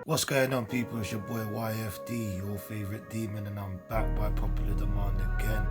What's going on, people? It's your boy YFD, your favorite demon, and I'm back by popular demand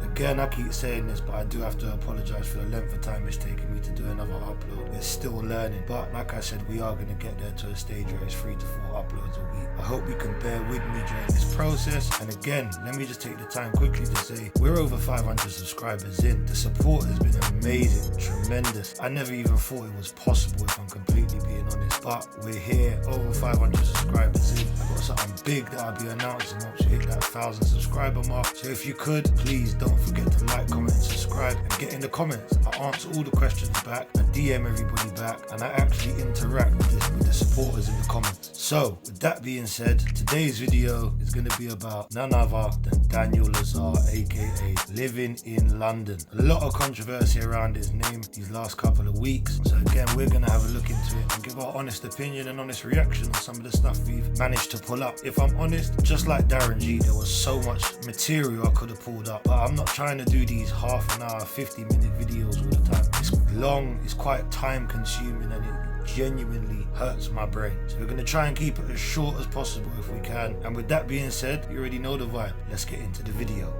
again. I keep saying this, but I do have to apologize for the length of time it's taking me to do another upload. It's still learning, but like I said, we are going to get there to a stage where it's 3 to 4 uploads a week. I hope you can bear with me during this process. And again, let me just take the time quickly to say we're over 500 subscribers in. The support has been amazing, tremendous. I never even thought it was possible, if I'm completely being honest, but we're here, over 500 subscribers in. I've got something big that I'll be announcing once we hit that 1,000 subscriber mark. So if you could, please don't forget to like, comment, and subscribe, and get in the comments. I answer all the questions back, I DM everybody back, and I actually interact with the supporters in the comments. So with that being said, today's video is going to be about none other than Daniel Lazar, aka living in London. A lot of controversy around his name these last couple of weeks. So again, we're going to have a look into it and give our honest opinion and honest reaction on some of the stuff we've managed to pull up. If I'm honest, just like Darren G, there was so much material I could have pulled up, but I'm not trying to do these half an hour, 50-minute videos all the time. It's long, it's quite time consuming, and it genuinely hurts my brain. So we're going to try and keep it as short as possible if we can. And with that being said, you already know the vibe. Let's get into the video.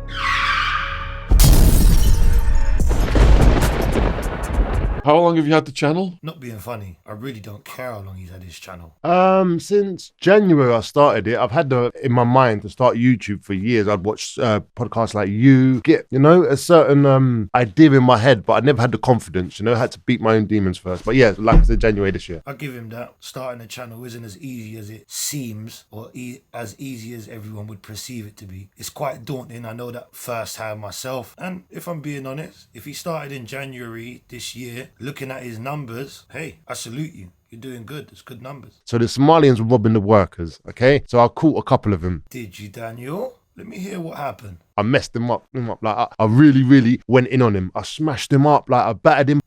How long have you had the channel? Not being funny, I really don't care how long he's had his channel. Since January I started it. I've had in my mind to start YouTube for years. I'd watch podcasts like you, get, a certain idea in my head, but I never had the confidence, I had to beat my own demons first. But yeah, like I said, January this year. I'll give him that. Starting a channel isn't as easy as it seems, or as easy as everyone would perceive it to be. It's quite daunting, I know that firsthand myself. And if I'm being honest, if he started in January this year, looking at his numbers, hey, I salute you. You're doing good. It's good numbers. So the Somalians were robbing the workers, okay? So I caught a couple of them. Did you, Daniel? Let me hear what happened. I messed him up. Like I really went in on him. I smashed him up, like I battered him.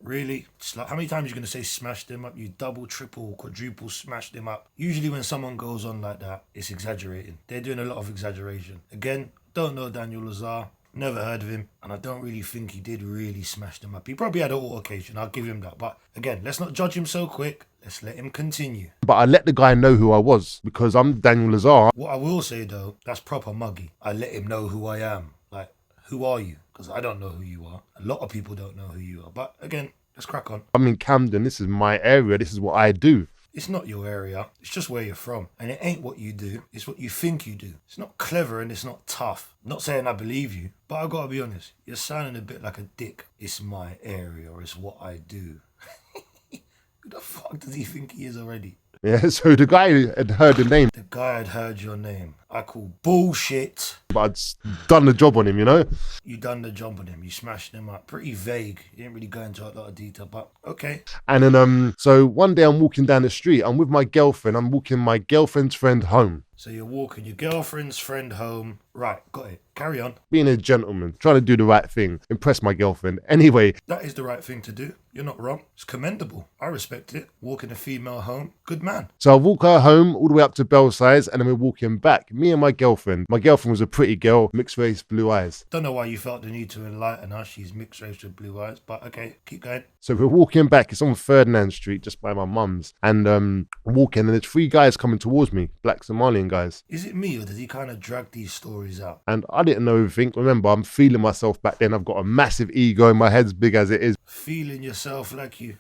Really? It's like, how many times are you going to say smashed him up? You double, triple, quadruple smashed him up. Usually when someone goes on like that, it's exaggerating. They're doing a lot of exaggeration. Again, don't know Daniel Lazar. Never heard of him, and I don't really think he did really smash them up. He probably had an altercation, I'll give him that. But again, let's not judge him so quick. Let's let him continue. But I let the guy know who I was, because I'm Daniel Lazar. What I will say though, that's proper muggy. I let him know who I am. Like, who are you? Because I don't know who you are. A lot of people don't know who you are. But again, let's crack on. I'm in Camden. This is my area. This is what I do. It's not your area, it's just where you're from. And it ain't what you do, it's what you think you do. It's not clever and it's not tough. I'm not saying I believe you, but I gotta be honest, you're sounding a bit like a dick. It's my area, or it's what I do. Who the fuck does he think he is already? Yeah, so the guy had heard the name. The guy had heard your name. I call bullshit. But I'd done the job on him, You done the job on him. You smashed him up. Pretty vague. You didn't really go into a lot of detail, but okay. And then, so one day I'm walking down the street. I'm with my girlfriend. I'm walking my girlfriend's friend home. So you're walking your girlfriend's friend home. Right, got it. Carry on. Being a gentleman, trying to do the right thing, impress my girlfriend. Anyway. That is the right thing to do. You're not wrong. It's commendable. I respect it. Walking a female home. Good man. So I walk her home all the way up to Belsize, and then we're walking back. Me and my girlfriend. My girlfriend was a pretty girl, mixed race, blue eyes. Don't know why you felt the need to enlighten her. She's mixed race with blue eyes, but okay, keep going. So we're walking back. It's on Ferdinand Street, just by my mum's. And walking, and there's 3 guys coming towards me, black Somalian guys. Is it me, or does he kind of drag these stories out? And I didn't know everything. Remember, I'm feeling myself back then. I've got a massive ego, and my head's big as it is. Feeling yourself like you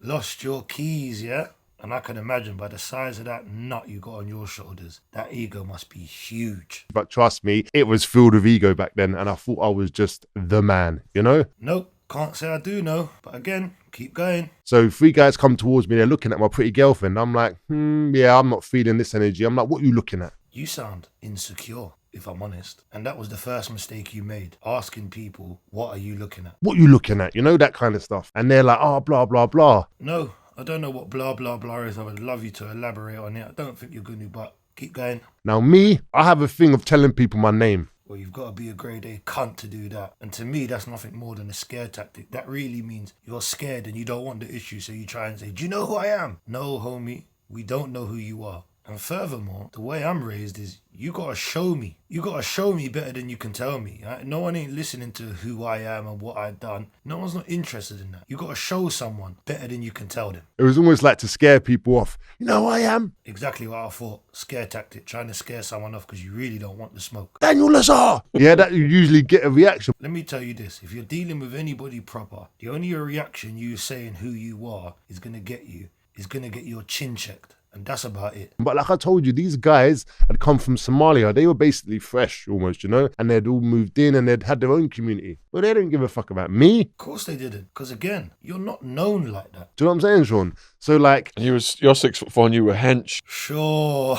lost your keys, yeah? And I can imagine by the size of that nut you got on your shoulders, that ego must be huge. But trust me, it was filled with ego back then, and I thought I was just the man, Nope, can't say I do know, but again, keep going. So 3 guys come towards me, they're looking at my pretty girlfriend. I'm like, yeah, I'm not feeling this energy. I'm like, what are you looking at? You sound insecure, if I'm honest. And that was the first mistake you made, asking people, what are you looking at? What are you looking at? That kind of stuff. And they're like, oh, blah, blah, blah. No, I don't know what blah, blah, blah is. I would love you to elaborate on it. I don't think you're going to, but keep going. Now me, I have a thing of telling people my name. Well, you've got to be a grade A cunt to do that. And to me, that's nothing more than a scare tactic. That really means you're scared and you don't want the issue, so you try and say, do you know who I am? No, homie, we don't know who you are. And furthermore, the way I'm raised is you gotta show me. You gotta show me better than you can tell me. Right? No one ain't listening to who I am and what I've done. No one's not interested in that. You gotta show someone better than you can tell them. It was almost like to scare people off. You know who I am? Exactly what I thought. Scare tactic, trying to scare someone off because you really don't want the smoke. Daniel Lazar! Yeah, that you usually get a reaction. Let me tell you this. If you're dealing with anybody proper, the only reaction you saying who you are is gonna get your chin checked. And that's about it. But like I told you, these guys had come from Somalia. They were basically fresh almost, you know, and they'd all moved in and they'd had their own community. But they didn't give a fuck about me. Of course they didn't. Because again, you're not known like that. Do you know what I'm saying, Sean? So like... And you're 6'4" and you were hench. Sure.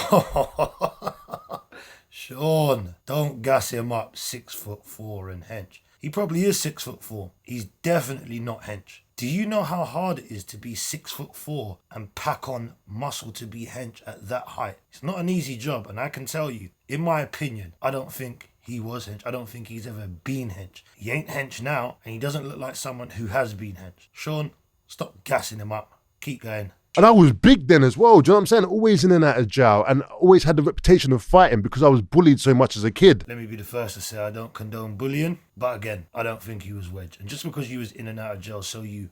Sean, don't gas him up 6'4" and hench. He probably is 6'4". He's definitely not hench. Do you know how hard it is to be 6'4" and pack on muscle to be hench at that height? It's not an easy job, and I can tell you, in my opinion, I don't think he was hench. I don't think he's ever been hench. He ain't hench now, and he doesn't look like someone who has been hench. Sean, stop gassing him up. Keep going. And I was big then as well, do you know what I'm saying? Always in and out of jail, and always had the reputation of fighting because I was bullied so much as a kid. Let me be the first to say I don't condone bullying, but again, I don't think he was wedge. And just because you was in and out of jail, so you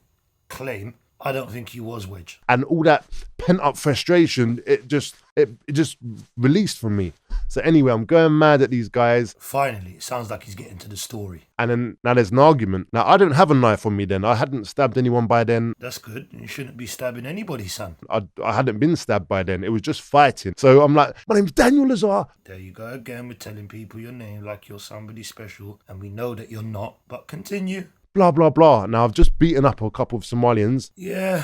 claim, I don't think he was wedge. And all that pent up frustration, it just released from me. So anyway, I'm going mad at these guys. Finally, it sounds like he's getting to the story. And then now there's an argument. Now, I don't have a knife on me then. I hadn't stabbed anyone by then. That's good. You shouldn't be stabbing anybody, son. I hadn't been stabbed by then. It was just fighting. So I'm like, my name's Daniel Lazar. There you go again with telling people your name like you're somebody special. And we know that you're not. But continue. Blah, blah, blah. Now, I've just beaten up a couple of Somalians. Yeah,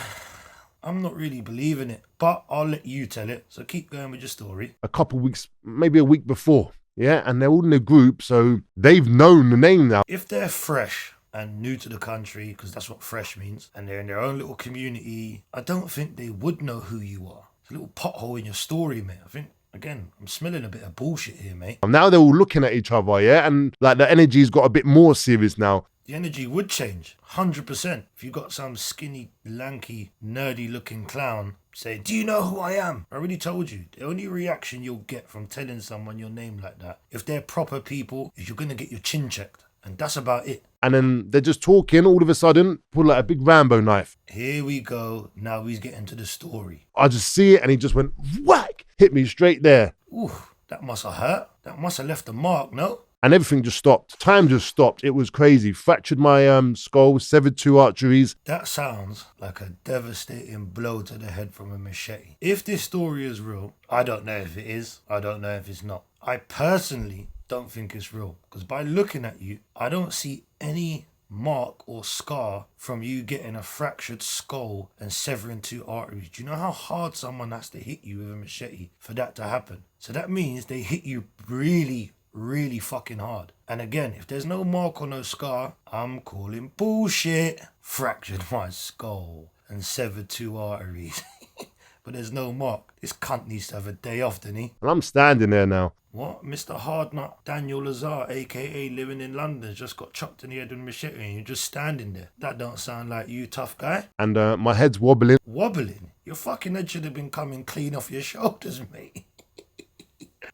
I'm not really believing it. But I'll let you tell it. So keep going with your story. A couple of weeks, maybe a week before. Yeah, and they're all in a group, so they've known the name now. If they're fresh and new to the country, because that's what fresh means, and they're in their own little community, I don't think they would know who you are. It's a little pothole in your story, mate. I think, again, I'm smelling a bit of bullshit here, mate. Now they're all looking at each other, yeah, and like the energy's got a bit more serious now. The energy would change, 100%. If you got some skinny, lanky, nerdy-looking clown say, do you know who I am? I already told you. The only reaction you'll get from telling someone your name like that, if they're proper people, is you're going to get your chin checked. And that's about it. And then they're just talking, all of a sudden, pull out a big Rambo knife. Here we go. Now he's getting to the story. I just see it and he just went whack, hit me straight there. Ooh, that must have hurt. That must have left a mark, no? And everything just stopped. Time just stopped. It was crazy. Fractured my skull, severed 2 arteries. That sounds like a devastating blow to the head from a machete. If this story is real, I don't know if it is. I don't know if it's not. I personally don't think it's real. Because by looking at you, I don't see any mark or scar from you getting a fractured skull and severing 2 arteries. Do you know how hard someone has to hit you with a machete for that to happen? So that means they hit you really fucking hard. And again, if there's no mark or no scar, I'm calling bullshit. Fractured my skull and severed 2 arteries. But there's no mark. This cunt needs to have a day off, doesn't he? And I'm standing there now. What? Mr. Hardnut Daniel Lazar, a.k.a. living in London, just got chopped in the head with a machete and you're just standing there. That don't sound like you, tough guy. And my head's wobbling. Wobbling? Your fucking head should have been coming clean off your shoulders, mate.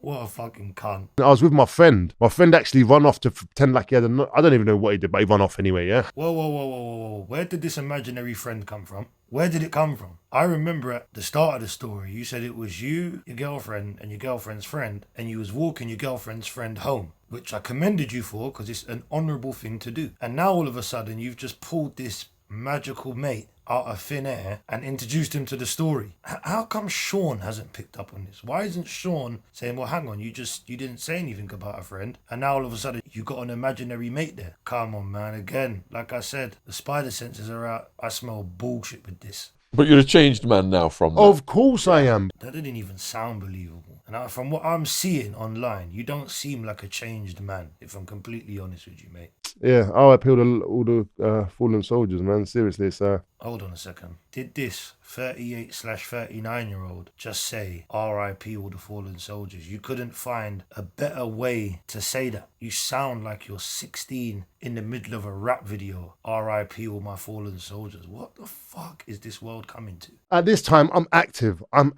What a fucking cunt. I was with my friend. My friend actually run off to pretend like he had a... I don't even know what he did, but he run off anyway, yeah? Whoa. Where did this imaginary friend come from? Where did it come from? I remember at the start of the story, you said it was you, your girlfriend, and your girlfriend's friend, and you was walking your girlfriend's friend home, which I commended you for because it's an honourable thing to do. And now all of a sudden, you've just pulled this magical mate out of thin air and introduced him to the story. How come Sean hasn't picked up on this? Why isn't Sean saying, well, hang on, you didn't say anything about a friend, and now all of a sudden you got an imaginary mate there? Come on, man. Again, like I said, the spider senses are out. I smell bullshit with this. But you're a changed man now from that. Of course I am. That didn't even sound believable. And from what I'm seeing online, you don't seem like a changed man, if I'm completely honest with you, mate. Yeah, RIP all the fallen soldiers, man. Seriously, it's Hold on a second. Did this 38/39-year-old just say RIP all the fallen soldiers? You couldn't find a better way to say that. You sound like you're 16 in the middle of a rap video. RIP all my fallen soldiers. What the fuck is this world coming to? At this time, I'm active. I'm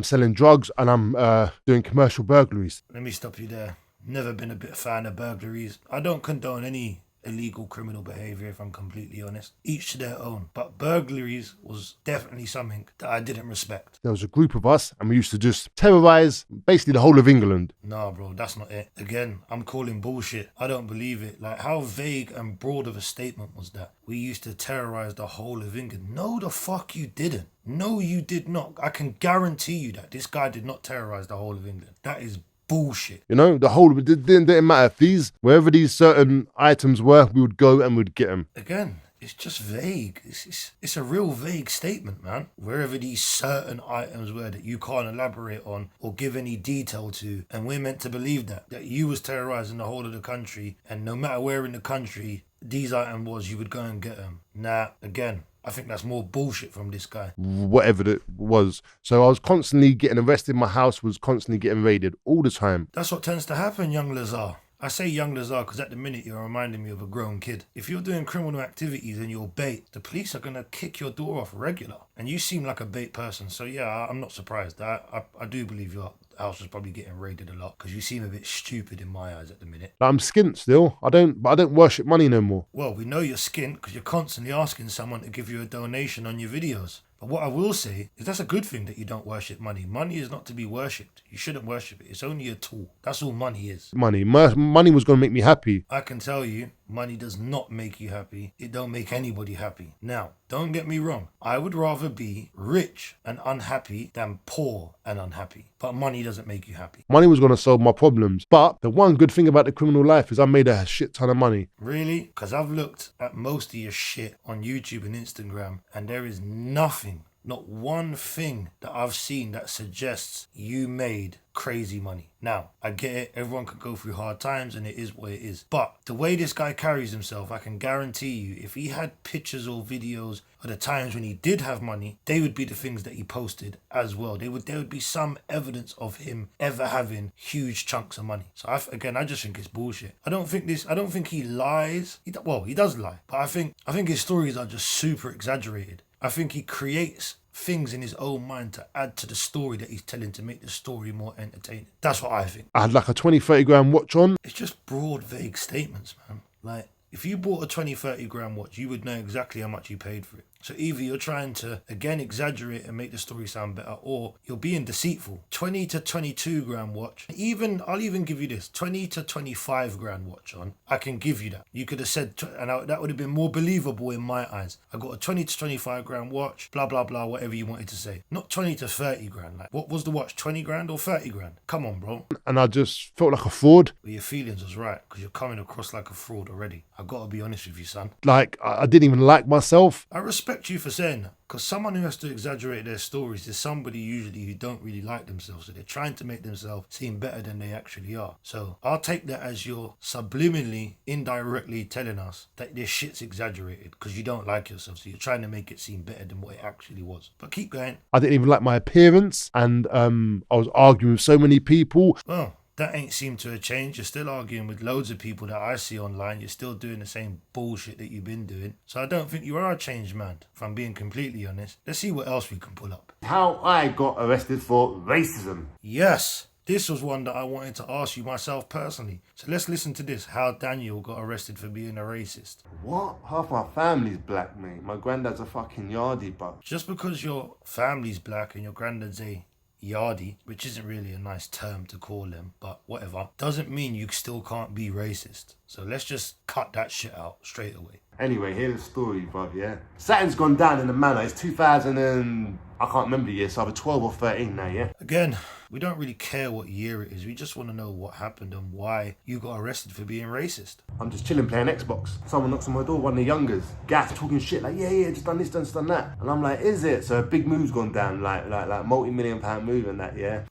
selling drugs and I'm doing commercial burglaries. Let me stop you there. Never been a bit fan of burglaries. I don't condone any illegal criminal behavior, if I'm completely honest. Each to their own. But burglaries was definitely something that I didn't respect. There was a group of us and we used to just terrorize basically the whole of England. Nah, bro, that's not it. Again, I'm calling bullshit. I don't believe it. Like, how vague and broad of a statement was that? We used to terrorize the whole of England. No, the fuck you didn't. No, you did not. I can guarantee you that this guy did not terrorize the whole of England. That is bullshit. You know, the whole, it didn't matter. If wherever these certain items were, we would go and we'd get them. Again, it's just vague. It's a real vague statement, man. Wherever these certain items were that you can't elaborate on or give any detail to, and we're meant to believe that you was terrorizing the whole of the country, and no matter where in the country these items was, you would go and get them. Nah, again, I think that's more bullshit from this guy. Whatever it was. So I was constantly getting arrested. My house was constantly getting raided all the time. That's what tends to happen, young Lazar. I say young Lazar because at the minute you're reminding me of a grown kid. If you're doing criminal activities and you're bait, the police are going to kick your door off regular. And you seem like a bait person. So yeah, I'm not surprised. I do believe your house was probably getting raided a lot because you seem a bit stupid in my eyes at the minute. I'm skint still. I don't worship money no more. Well, we know you're skint because you're constantly asking someone to give you a donation on your videos. But what I will say is that's a good thing that you don't worship money. Money is not to be worshipped. You shouldn't worship it. It's only a tool. That's all money is. Money was going to make me happy. I can tell you, money does not make you happy. It don't make anybody happy. Now, don't get me wrong. I would rather be rich and unhappy than poor and unhappy. But money doesn't make you happy. Money was going to solve my problems. But the one good thing about the criminal life is I made a shit ton of money. Really? Because I've looked at most of your shit on YouTube and Instagram, and there is nothing, not one thing that I've seen that suggests you made crazy money. Now, I get it. Everyone can go through hard times and it is what it is. But the way this guy carries himself, I can guarantee you, if he had pictures or videos of the times when he did have money, they would be the things that he posted as well. There would be some evidence of him ever having huge chunks of money. So I just think it's bullshit. I don't think he lies. He does lie. But I think his stories are just super exaggerated. I think he creates things in his own mind to add to the story that he's telling to make the story more entertaining. That's what I think. I had like a 20-30 grand watch on. It's just broad, vague statements, man. Like, if you bought a 20-30 grand watch, you would know exactly how much you paid for it. So either you're trying to, again, exaggerate and make the story sound better, or you're being deceitful. 20 to 22 grand watch. I'll even give you this, 20 to 25 grand watch on. I can give you that. You could have said, that would have been more believable in my eyes. I got a 20 to 25 grand watch, blah, blah, blah, whatever you wanted to say. Not 20 to 30 grand. Like, what was the watch, 20 grand or 30 grand? Come on, bro. And I just felt like a fraud. Well, your feelings was right, because you're coming across like a fraud already. I got to be honest with you, son. Like, I didn't even like myself. I respect you for saying that, because someone who has to exaggerate their stories is somebody usually who don't really like themselves, so they're trying to make themselves seem better than they actually are. So I'll take that as you're subliminally, indirectly telling us that this shit's exaggerated because you don't like yourself, so you're trying to make it seem better than what it actually was. But keep going. I didn't even like my appearance, and I was arguing with so many people. Well, that ain't seemed to have changed. You're still arguing with loads of people that I see online. You're still doing the same bullshit that you've been doing. So I don't think you are a changed man, if I'm being completely honest. Let's see what else we can pull up. How I got arrested for racism. Yes, this was one that I wanted to ask you myself personally. So let's listen to this, how Daniel got arrested for being a racist. What? Half my family's black, mate. My granddad's a fucking yardie, but... Just because your family's black and your granddad's a yardie, which isn't really a nice term to call them, but whatever, doesn't mean you still can't be racist. So let's just cut that shit out straight away. Anyway, here's the story, bruv, yeah? Something's gone down in the manor. It's 2000 and... I can't remember the year, so I'm 12 or 13 now, yeah? Again, we don't really care what year it is. We just want to know what happened and why you got arrested for being racist. I'm just chilling playing Xbox. Someone knocks on my door, one of the youngers. Gas talking shit like, yeah, just done this, just done that. And I'm like, is it? So a big move's gone down, like multi-million-pound move and that, yeah?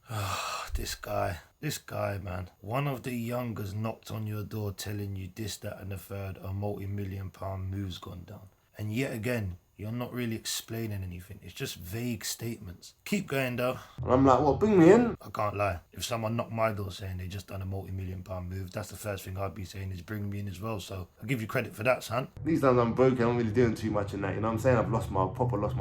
This guy. This guy, man, one of the youngers knocked on your door telling you this, that and the third, a multi-million-pound move's gone down. And yet again, you're not really explaining anything. It's just vague statements. Keep going though. And I'm like, well, bring me in. I can't lie. If someone knocked my door saying they just done a multi-million-pound move, that's the first thing I'd be saying is bring me in as well. So I'll give you credit for that, son. These times I'm broken, I'm really doing too much in that, you know what I'm saying? I've lost my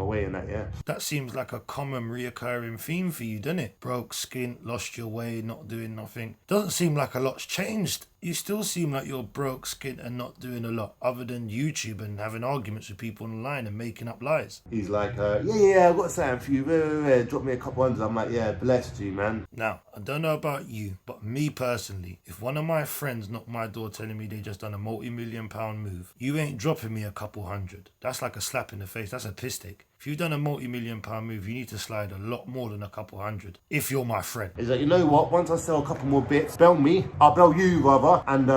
way in that, yeah? That seems like a common reoccurring theme for you, doesn't it? Broke, skint, lost your way, not doing nothing. Doesn't seem like a lot's changed. You still seem like you're broke, skint and not doing a lot other than YouTube and having arguments with people online and making up lies. He's like, yeah, I've got something for you. Drop me a couple hundred. I'm like, yeah, blessed you, man. Now, I don't know about you, but me personally, if one of my friends knocked my door telling me they just done a multi-million-pound move, you ain't dropping me a couple hundred. That's like a slap in the face. That's a piss take. If you've done a multi-million-pound move, you need to slide a lot more than a couple hundred, if you're my friend. He's like, you know what? Once I sell a couple more bits, bail me. I'll bail you, rather. And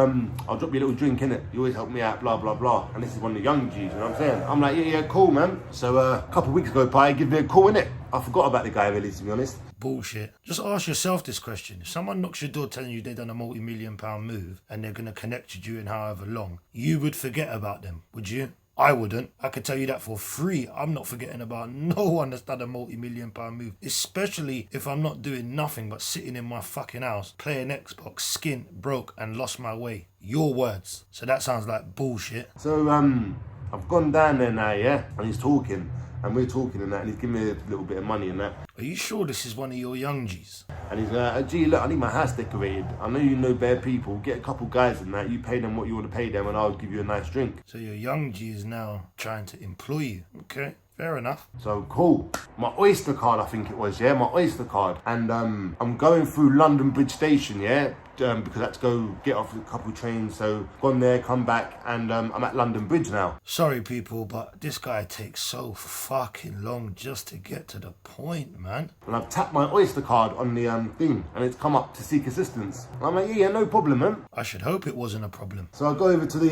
I'll drop you a little drink, innit? You always help me out, blah, blah, blah. And this is one of the young G's, you know what I'm saying? I'm like, yeah, cool, man. So a couple of weeks ago, Pi, give me a call, innit? I forgot about the guy, really, to be honest. Bullshit. Just ask yourself this question. If someone knocks your door telling you they've done a multi-million-pound move and they're going to connect with you in however long, you would forget about them, would you? I wouldn't. I could tell you that for free. I'm not forgetting about no one that's done a multi-million-pound move, especially if I'm not doing nothing but sitting in my fucking house, playing Xbox, skint, broke, and lost my way. Your words. So that sounds like bullshit. So, I've gone down there now, yeah? And he's talking. And we're talking and that, and he's giving me a little bit of money and that. Are you sure this is one of your young G's? And he's like, gee, look, I need my house decorated. I know you know bare people. Get a couple guys and that. You pay them what you want to pay them, and I'll give you a nice drink. So your young G is now trying to employ you. Okay, fair enough. So cool. My Oyster card, I think it was, yeah? My Oyster card. And I'm going through London Bridge Station, yeah? Because I had to go get off a couple trains. So gone there, come back, and I'm at London Bridge now. Sorry, people, but this guy takes so fucking long just to get to the point, man. And I've tapped my Oyster card on the thing, and it's come up to seek assistance. And I'm like, yeah, no problem, man. I should hope it wasn't a problem. So I go over to the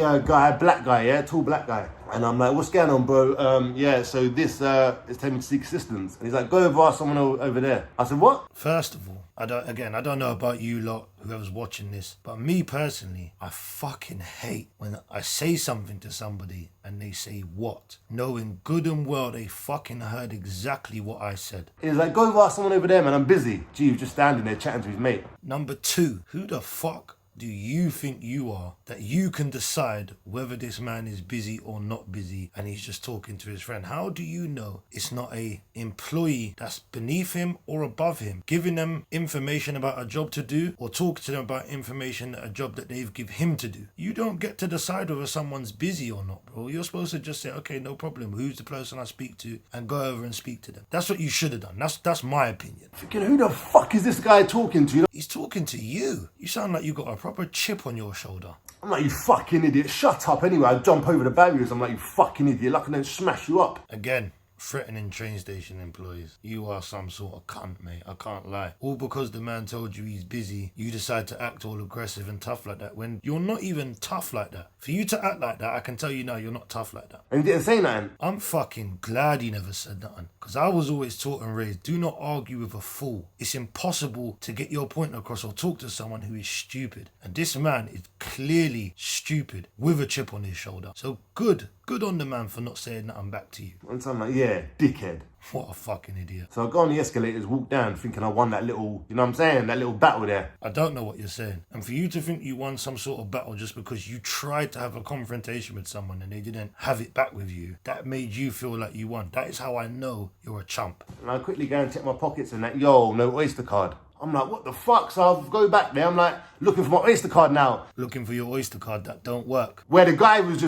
black guy, yeah, tall black guy. And I'm like, what's going on, bro? Yeah, so this is telling me to seek assistance. And he's like, go over, ask someone over there. I said, what? First of all, I don't know about you lot, whoever's watching this, but me personally, I fucking hate when I say something to somebody and they say what, knowing good and well they fucking heard exactly what I said. He's like, go over, ask someone over there, man, I'm busy. Gee, he was just standing there chatting to his mate. Number two, who the fuck do you think you are that you can decide whether this man is busy or not busy and he's just talking to his friend? How do you know it's not a employee that's beneath him or above him, giving them information about a job to do or talking to them about information, a job that they've give him to do? You don't get to decide whether someone's busy or not, bro. You're supposed to just say, okay, no problem, who's the person I speak to, and go over and speak to them. That's what you should have done. That's my opinion. Thinking, who the fuck is this guy talking to? He's talking to you. You sound like you got a proper chip on your shoulder. I'm like, you fucking idiot. Shut up anyway. I jump over the barriers. I'm like, you fucking idiot. Like, I don't smash you up. Again, threatening train station employees. You are some sort of cunt, mate. I can't lie. All because the man told you he's busy, you decide to act all aggressive and tough like that when you're not even tough like that. For you to act like that, I can tell you now you're not tough like that. And he didn't say nothing. I'm fucking glad he never said nothing. Because I was always taught and raised, do not argue with a fool. It's impossible to get your point across or talk to someone who is stupid. And this man is clearly stupid with a chip on his shoulder. So good on the man for not saying nothing back to you. And so I'm like, yeah, dickhead. What a fucking idiot. So I go on the escalators, walk down, thinking I won that little, you know what I'm saying, that little battle there. I don't know what you're saying. And for you to think you won some sort of battle just because you tried to have a confrontation with someone and they didn't have it back with you, that made you feel like you won. That is how I know you're a chump. And I quickly go and check my pockets and that, yo, no Oyster card. I'm like, what the fuck? So I'll go back there. I'm like, looking for my Oyster card now. Looking for your Oyster card that don't work. Where the guy was.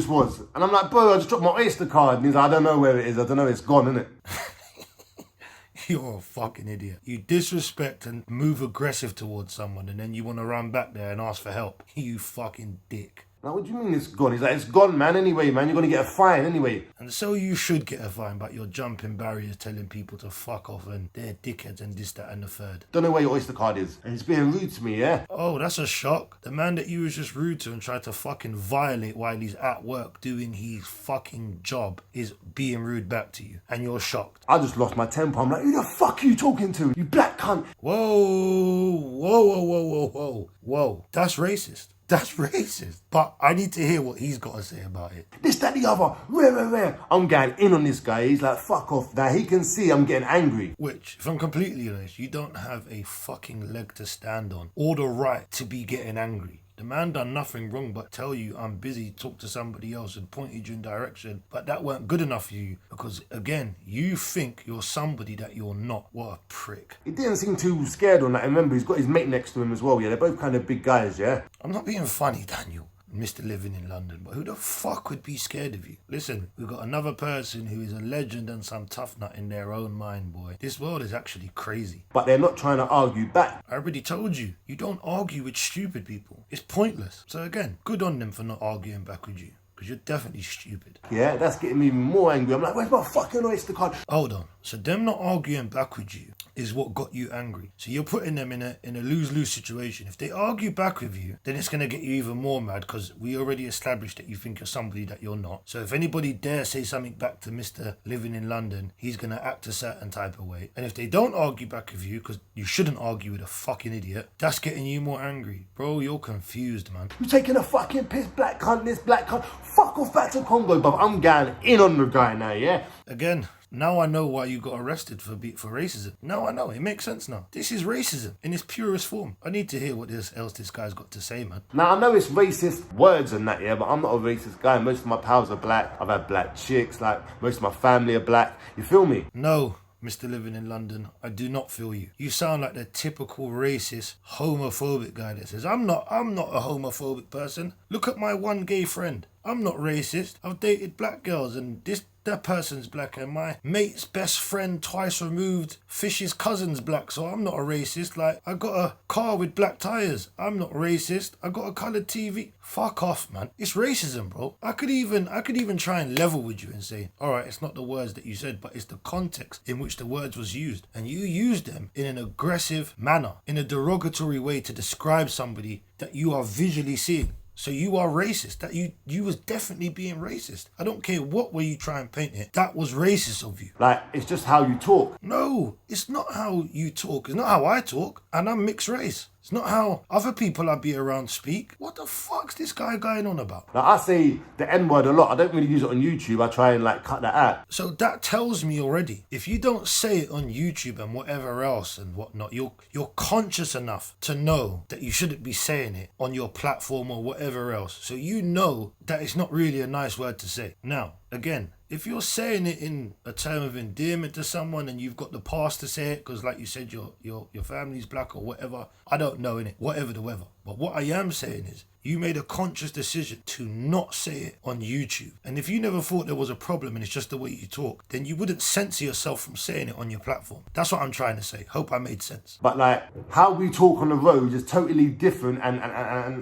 And I'm like, bro, I just dropped my Oyster card. And he's like, I don't know where it is. I don't know. It's gone, innit? You're a fucking idiot. You disrespect and move aggressive towards someone and then you want to run back there and ask for help. You fucking dick. Like, what do you mean it's gone? He's like, it's gone, man. Anyway, man, you're going to get a fine anyway. And so you should get a fine, but you're jumping barriers telling people to fuck off and they're dickheads and this, that and the third. Don't know where your Oyster card is. And he's being rude to me, yeah? Oh, that's a shock. The man that you was just rude to and tried to fucking violate while he's at work doing his fucking job is being rude back to you. And you're shocked. I just lost my temper. I'm like, who the fuck are you talking to? You black cunt. Whoa. That's racist. That's racist. But I need to hear what he's got to say about it. This, that, the other. Rare. I'm going in on this guy. He's like, fuck off. Now he can see I'm getting angry. Which, if I'm completely honest, you don't have a fucking leg to stand on or the right to be getting angry. The man done nothing wrong but tell you I'm busy, talk to somebody else and pointed you in direction. But that weren't good enough for you because, again, you think you're somebody that you're not. What a prick. He didn't seem too scared on that. Remember, he's got his mate next to him as well. Yeah, they're both kind of big guys, yeah? I'm not being funny, Daniel. Mr. Living in London, but who the fuck would be scared of you? Listen, we've got another person who is a legend and some tough nut in their own mind, boy. This world is actually crazy. But they're not trying to argue back. I already told you, you don't argue with stupid people. It's pointless. So again, good on them for not arguing back with you. Because you're definitely stupid. Yeah, that's getting me even more angry. I'm like, where's my fucking Oyster card? Hold on. So them not arguing back with you is what got you angry. So you're putting them in a lose-lose situation. If they argue back with you, then it's going to get you even more mad because we already established that you think you're somebody that you're not. So if anybody dare say something back to Mr. Living in London, he's going to act a certain type of way. And if they don't argue back with you, because you shouldn't argue with a fucking idiot, that's getting you more angry. Bro, you're confused, man. You're taking a fucking piss, black cunt, this black cunt. Fuck off back to Congo, bruv. I'm going in on the guy now, yeah? Again, now I know why you got arrested for racism. Now I know. It makes sense now. This is racism in its purest form. I need to hear what else this guy's got to say, man. Now, I know it's racist words and that, yeah, but I'm not a racist guy. Most of my pals are black. I've had black chicks. Like, most of my family are black. You feel me? No, Mr. Living in London, I do not feel you. You sound like the typical racist, homophobic guy that says, I'm not a homophobic person. Look at my one gay friend. I'm not racist. I've dated black girls and that person's black and my mate's best friend twice removed Fish's cousin's black, so I'm not a racist. Like, I got a car with black tires. I'm not racist. I got a coloured TV. Fuck off, man. It's racism, bro. I could even try and level with you and say, alright, it's not the words that you said, but it's the context in which the words was used. And you used them in an aggressive manner, in a derogatory way to describe somebody that you are visually seeing. So you are racist. That you was definitely being racist. I don't care what way you try and paint it. That was racist of you. Like, it's just how you talk. No, it's not how you talk. It's not how I talk. And I'm mixed race. It's not how other people I be around speak. What the fuck's this guy going on about? Now, I say the N-word a lot. I don't really use it on YouTube. I try and, like, cut that out. So that tells me already, if you don't say it on YouTube and whatever else and whatnot, you're conscious enough to know that you shouldn't be saying it on your platform or whatever else. So you know that it's not really a nice word to say. Now, again, if you're saying it in a term of endearment to someone and you've got the past to say it, because like you said, your family's black or whatever, I don't know, innit? Whatever the weather. But what I am saying is, you made a conscious decision to not say it on YouTube. And if you never thought there was a problem and it's just the way you talk, then you wouldn't censor yourself from saying it on your platform. That's what I'm trying to say. Hope I made sense. But like, how we talk on the road is totally different and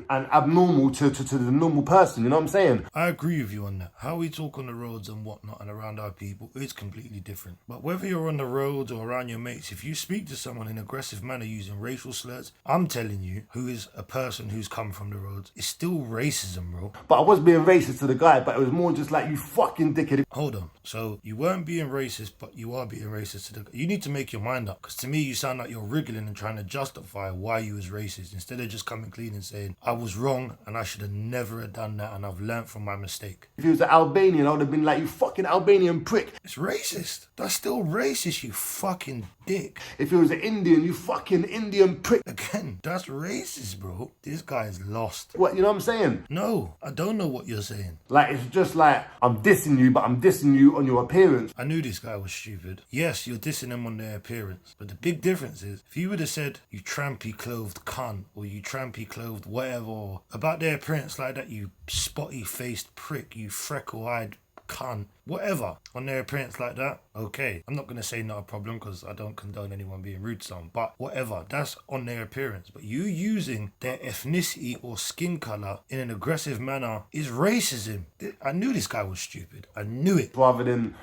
abnormal to the normal person, you know what I'm saying? I agree with you on that. How we talk on the roads and whatnot and around our people is completely different. But whether you're on the roads or around your mates, if you speak to someone in an aggressive manner using racial slurs, I'm telling you, who is a person who's come from the roads, it's still racism, bro. But I was being racist to the guy, but it was more just like, you fucking dickhead. Hold on. So you weren't being racist, but you are being racist to the guy. You need to make your mind up. Because to me, you sound like you're wriggling and trying to justify why you was racist instead of just coming clean and saying, I was wrong and I should have never have done that and I've learned from my mistake. If he was an Albanian, I would have been like, you fucking Albanian prick. It's racist. That's still racist, you fucking dick. If he was an Indian, you fucking Indian prick. Again, that's racist, bro. This guy is lost. What, you know what I'm saying? No, I don't know what you're saying. Like, it's just like, I'm dissing you, but I'm dissing you on your appearance. I knew this guy was stupid. Yes, you're dissing them on their appearance. But the big difference is, if you would have said, you trampy-clothed cunt, or you trampy-clothed whatever, or about their appearance like that, you spotty-faced prick, you freckle-eyed cunt, whatever, on their appearance like that, okay. I'm not going to say not a problem because I don't condone anyone being rude to someone, but whatever, that's on their appearance. But you using their ethnicity or skin colour in an aggressive manner is racism. I knew this guy was stupid. I knew it. Rather than...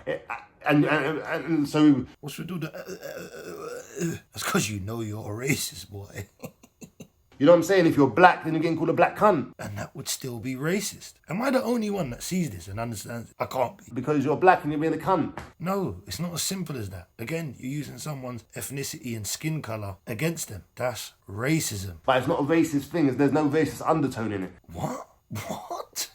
And so... What's we do? That's because you know you're a racist, boy. You know what I'm saying? If you're black, then you're getting called a black cunt. And that would still be racist. Am I the only one that sees this and understands it? I can't be. Because you're black and you're being a cunt. No, it's not as simple as that. Again, you're using someone's ethnicity and skin colour against them. That's racism. But it's not a racist thing. There's no racist undertone in it. What? What?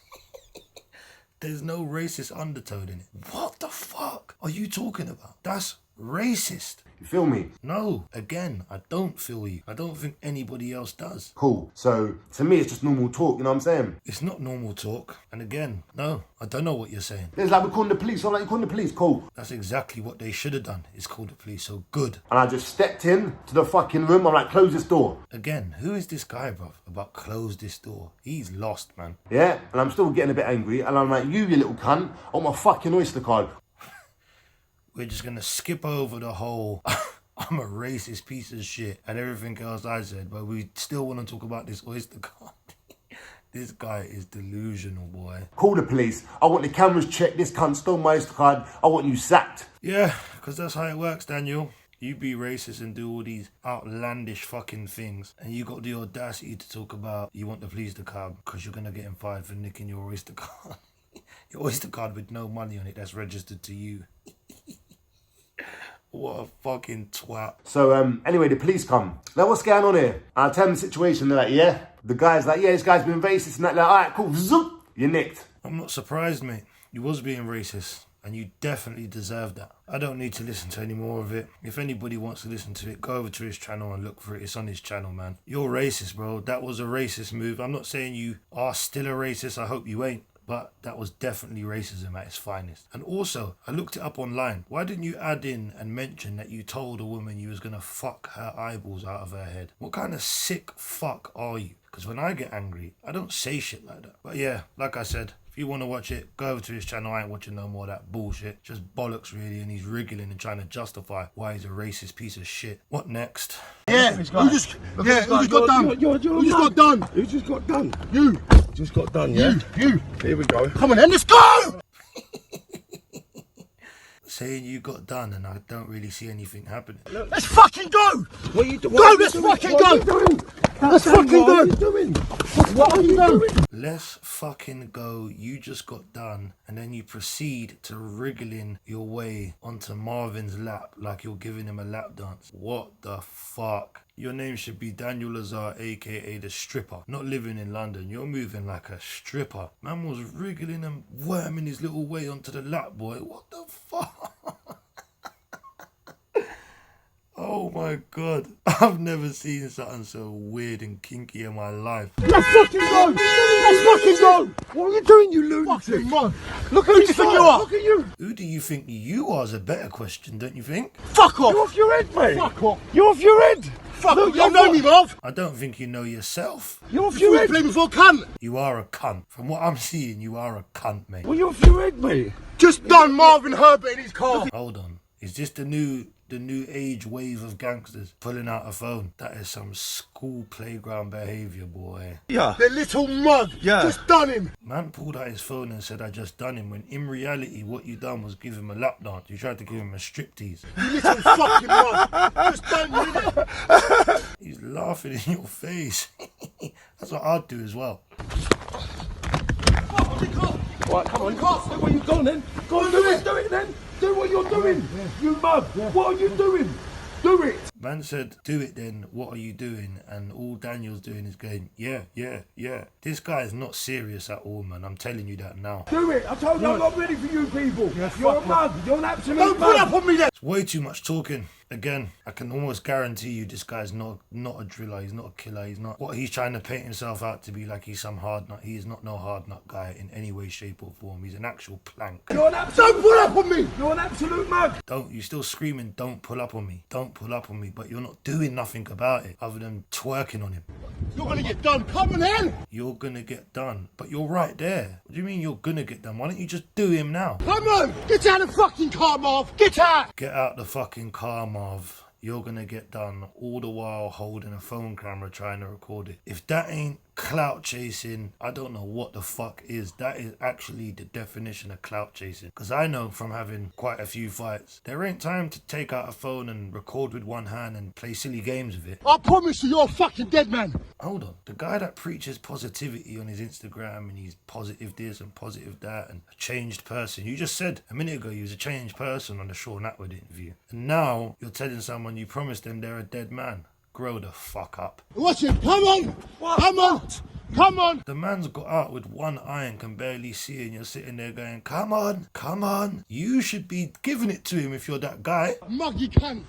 There's no racist undertone in it. What the fuck are you talking about? That's racist. You feel me? No, again, I don't feel you. I don't think anybody else does. Cool. So, to me, it's just normal talk, you know what I'm saying? It's not normal talk. And again, no, I don't know what you're saying. It's like we're calling the police. I'm like, you're calling the police? Cool. That's exactly what they should have done, is call the police. So good. And I just stepped in to the fucking room. I'm like, close this door. Again, who is this guy, bruv, about close this door? He's lost, man. Yeah? And I'm still getting a bit angry. And I'm like, you little cunt, I want my fucking Oyster card. We're just going to skip over the whole... I'm a racist piece of shit and everything else I said, but we still want to talk about this Oyster card. This guy is delusional, boy. Call the police. I want the cameras checked. This cunt stole my Oyster card. I want you sacked. Yeah, because that's how it works, Daniel. You be racist and do all these outlandish fucking things, and you got the audacity to talk about you want the police to come because you're going to get him fired for nicking your Oyster card. Your Oyster card with no money on it that's registered to you. What a fucking twat. So, anyway, the police come. Like, what's going on here? And I tell them the situation. They're like, yeah. The guy's like, yeah, this guy's been racist. And that, like, all right, cool. Zoop. You're nicked. I'm not surprised, mate. You was being racist, and you definitely deserve that. I don't need to listen to any more of it. If anybody wants to listen to it, go over to his channel and look for it. It's on his channel, man. You're racist, bro. That was a racist move. I'm not saying you are still a racist. I hope you ain't. But that was definitely racism at its finest. And also, I looked it up online. Why didn't you add in and mention that you told a woman you was going to fuck her eyeballs out of her head? What kind of sick fuck are you? Because when I get angry, I don't say shit like that. But yeah, like I said, if you want to watch it, go over to his channel. I ain't watching no more of that bullshit. Just bollocks, really. And he's wriggling and trying to justify why he's a racist piece of shit. What next? Yeah, who just got done? Who just got done? Who just got done? You. Just got done, yeah? You. Here we go. Come on then, let's go! Saying you got done and I don't really see anything happening. Let's fucking go! What are you doing? Go, let's fucking go! Let's fucking go! What are you doing? What are you doing? Let's fucking go. You just got done and then you proceed to wriggling your way onto Marvin's lap like you're giving him a lap dance. What the fuck? Your name should be Daniel Lazar, aka the stripper. Not living in London. You're moving like a stripper. Man was wriggling and worming his little way onto the lap, boy. What the fuck? Oh my god. I've never seen something so weird and kinky in my life. Let's fucking go! Let's fucking go! What are you doing, you lunatic? Fucking run! Look who you think you are! Look at you! Who do you think you are is a better question, don't you think? Fuck off! You're off your head, mate! Fuck off! You're off your head! Fuck off! You don't know me, Marv! I don't think you know yourself. You're off You your head! play before cunt! You are a cunt. From what I'm seeing, you are a cunt, mate. Well, you're off your head, mate! Just done Marvin Herbert in his car! Hold on. Is this the new age wave of gangsters pulling out a phone? That is some school playground behaviour, boy. Yeah. The little mug! Yeah. Just done him! Man pulled out his phone and said, I just done him, when in reality what you done was give him a lap dance. You tried to give him a striptease. You little fucking mug! Just done you, innit? He's laughing in your face. That's what I'd do as well. Right, come on. What are you doing then? Go on, do it then! Do what you're doing! You mug! What are you doing? Do it! Man said, do it then, what are you doing? And all Daniel's doing is going, yeah. This guy is not serious at all, man. I'm telling you that now. Do it! I told you I'm not ready for you people! You're a mug! You're an absolute Don't mug! put up on me then! It's way too much talking. Again, I can almost guarantee you this guy's not a driller, he's not a killer, he's not what he's trying to paint himself out to be, like he's some hard nut. He is not no hard nut guy in any way, shape or form. He's an actual plank. You're an absolute Don't pull up on me! You're an absolute mug! You still screaming, don't pull up on me, but you're not doing nothing about it other than twerking on him. You're gonna get done. Come on then. You're gonna get done. But you're right there. What do you mean you're gonna get done? Why don't you just do him now? Come on. Get out of the fucking car, Marv. Get out. Get out the fucking car, Marv. You're gonna get done, all the while holding a phone camera trying to record it. If that ain't clout chasing, I don't know what the fuck is. That is actually the definition of clout chasing. Because I know from having quite a few fights, there ain't time to take out a phone and record with one hand and play silly games with it. I promise you, you're a fucking dead man. Hold on. The guy that preaches positivity on his Instagram and he's positive this and positive that and a changed person. You just said a minute ago you was a changed person on the Sean Atwood interview. And now you're telling someone you promised them they're a dead man. Grow the fuck up. Watch it. Come on. What? Come on. Come on. The man's got out with one eye and can barely see, and you're sitting there going, come on, come on. You should be giving it to him if you're that guy. Muggy cunt.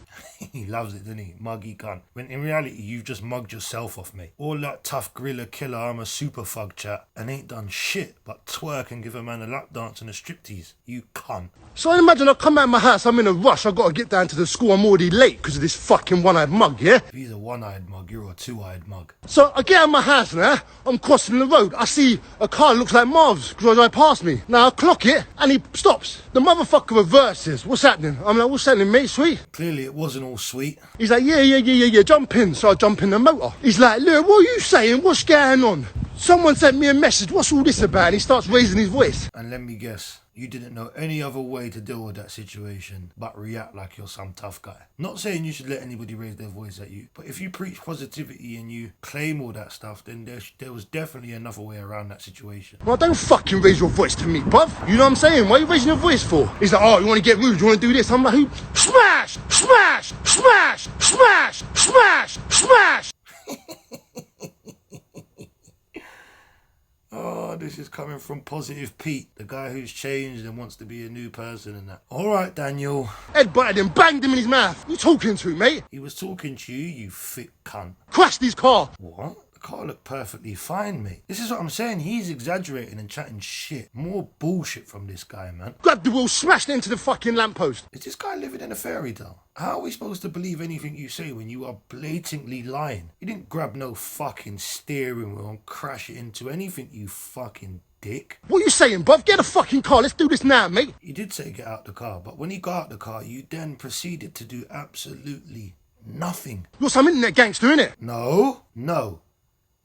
He loves it, doesn't he? Muggy cunt. When in reality, you've just mugged yourself off, mate. All that tough gorilla killer, I'm a super fug chat, and ain't done shit but twerk and give a man a lap dance and a striptease. You cunt. So imagine I come out of my house, I'm in a rush, I gotta get down to the school, I'm already late because of this fucking one-eyed mug, yeah? If he's a one-eyed mug, you're a two-eyed mug. So I get out of my house now, I'm crossing the road, I see a car that looks like Marv's driving past me. Now I clock it and he stops. The motherfucker reverses. What's happening? I'm like, what's happening, mate? Sweet. Clearly it wasn't all sweet. He's like, yeah, jump in. So I jump in the motor. He's like, look, what are you saying? What's going on? Someone sent me a message. What's all this about? And he starts raising his voice. And let me guess, you didn't know any other way to deal with that situation but react like you're some tough guy. Not saying you should let anybody raise their voice at you, but if you preach positivity and you claim all that stuff, then there was definitely another way around that situation. Well, don't fucking raise your voice to me, bruv. You know what I'm saying? What are you raising your voice for? He's like, oh, you want to get rude? You want to do this? I'm like, who? Smash! Smash! Smash! Smash! Smash! Smash! Oh, this is coming from Positive Pete, the guy who's changed and wants to be a new person and that. All right, Daniel. Ed butted him, banged him in his mouth. You talking to, mate? He was talking to you, you thick cunt. Crashed his car. What? The car looked perfectly fine, mate. This is what I'm saying. He's exaggerating and chatting shit. More bullshit from this guy, man. Grabbed the wheel, smashed it into the fucking lamppost. Is this guy living in a fairy tale? How are we supposed to believe anything you say when you are blatantly lying? You didn't grab no fucking steering wheel and crash it into anything, you fucking dick. What are you saying, bruv? Get a fucking car. Let's do this now, mate. You did say get out the car, but when he got out the car, you then proceeded to do absolutely nothing. You're some internet gangster, innit? No.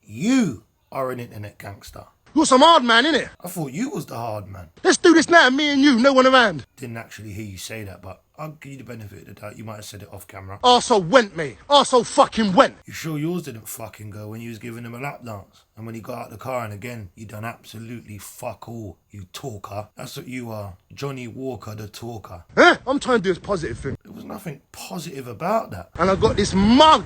You are an internet gangster. You're some hard man, innit? I thought you was the hard man. Let's do this now, me and you, no one around. Didn't actually hear you say that, but I'll give you the benefit of the doubt. You might have said it off camera. Arsehole went, mate. Arsehole fucking went. You sure yours didn't fucking go when you was giving him a lap dance? And when he got out the car and again, you done absolutely fuck all, you talker. That's what you are. Johnny Walker the talker. Huh? I'm trying to do this positive thing. There was nothing positive about that. And I got this mug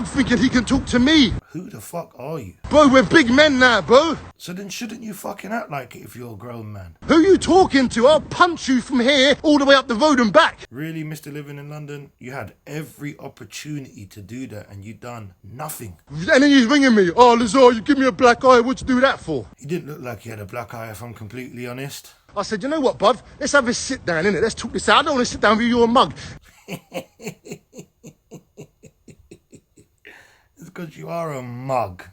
thinking he can talk to me. Who the fuck are you? Bro, we're big men now, bro. So then shouldn't you fucking act like it if you're a grown man? Who you talking to? I'll punch you from here all the way up the road and back. Really, Mr. Living in London? You had every opportunity to do that and you done nothing. And then he's ringing me. Oh, Lazar, you give me a black eye. What'd you do that for? He didn't look like he had a black eye, if I'm completely honest. I said, you know what, bruv? Let's have a sit down, innit? Let's talk this out. I don't want to sit down with you, you're a mug. It's because you are a mug.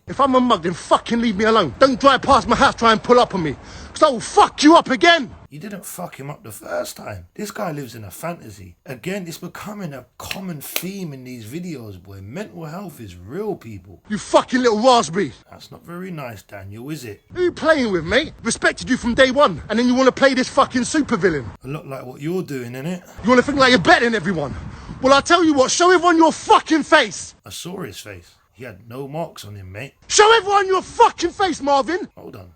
If I'm a mug, then fucking leave me alone. Don't drive past my house, try and pull up on me. Because I will fuck you up again. You didn't fuck him up the first time. This guy lives in a fantasy. Again, it's becoming a common theme in these videos, boy. Mental health is real, people. You fucking little raspberry. That's not very nice, Daniel, is it? Who you playing with, mate? Respected you from day one. And then you want to play this fucking supervillain. A lot like what you're doing, innit? You want to think like you're better than everyone. Well, I'll tell you what. Show everyone your fucking face. I saw his face. He had no marks on him, mate. Show everyone your fucking face, Marvin. Hold on.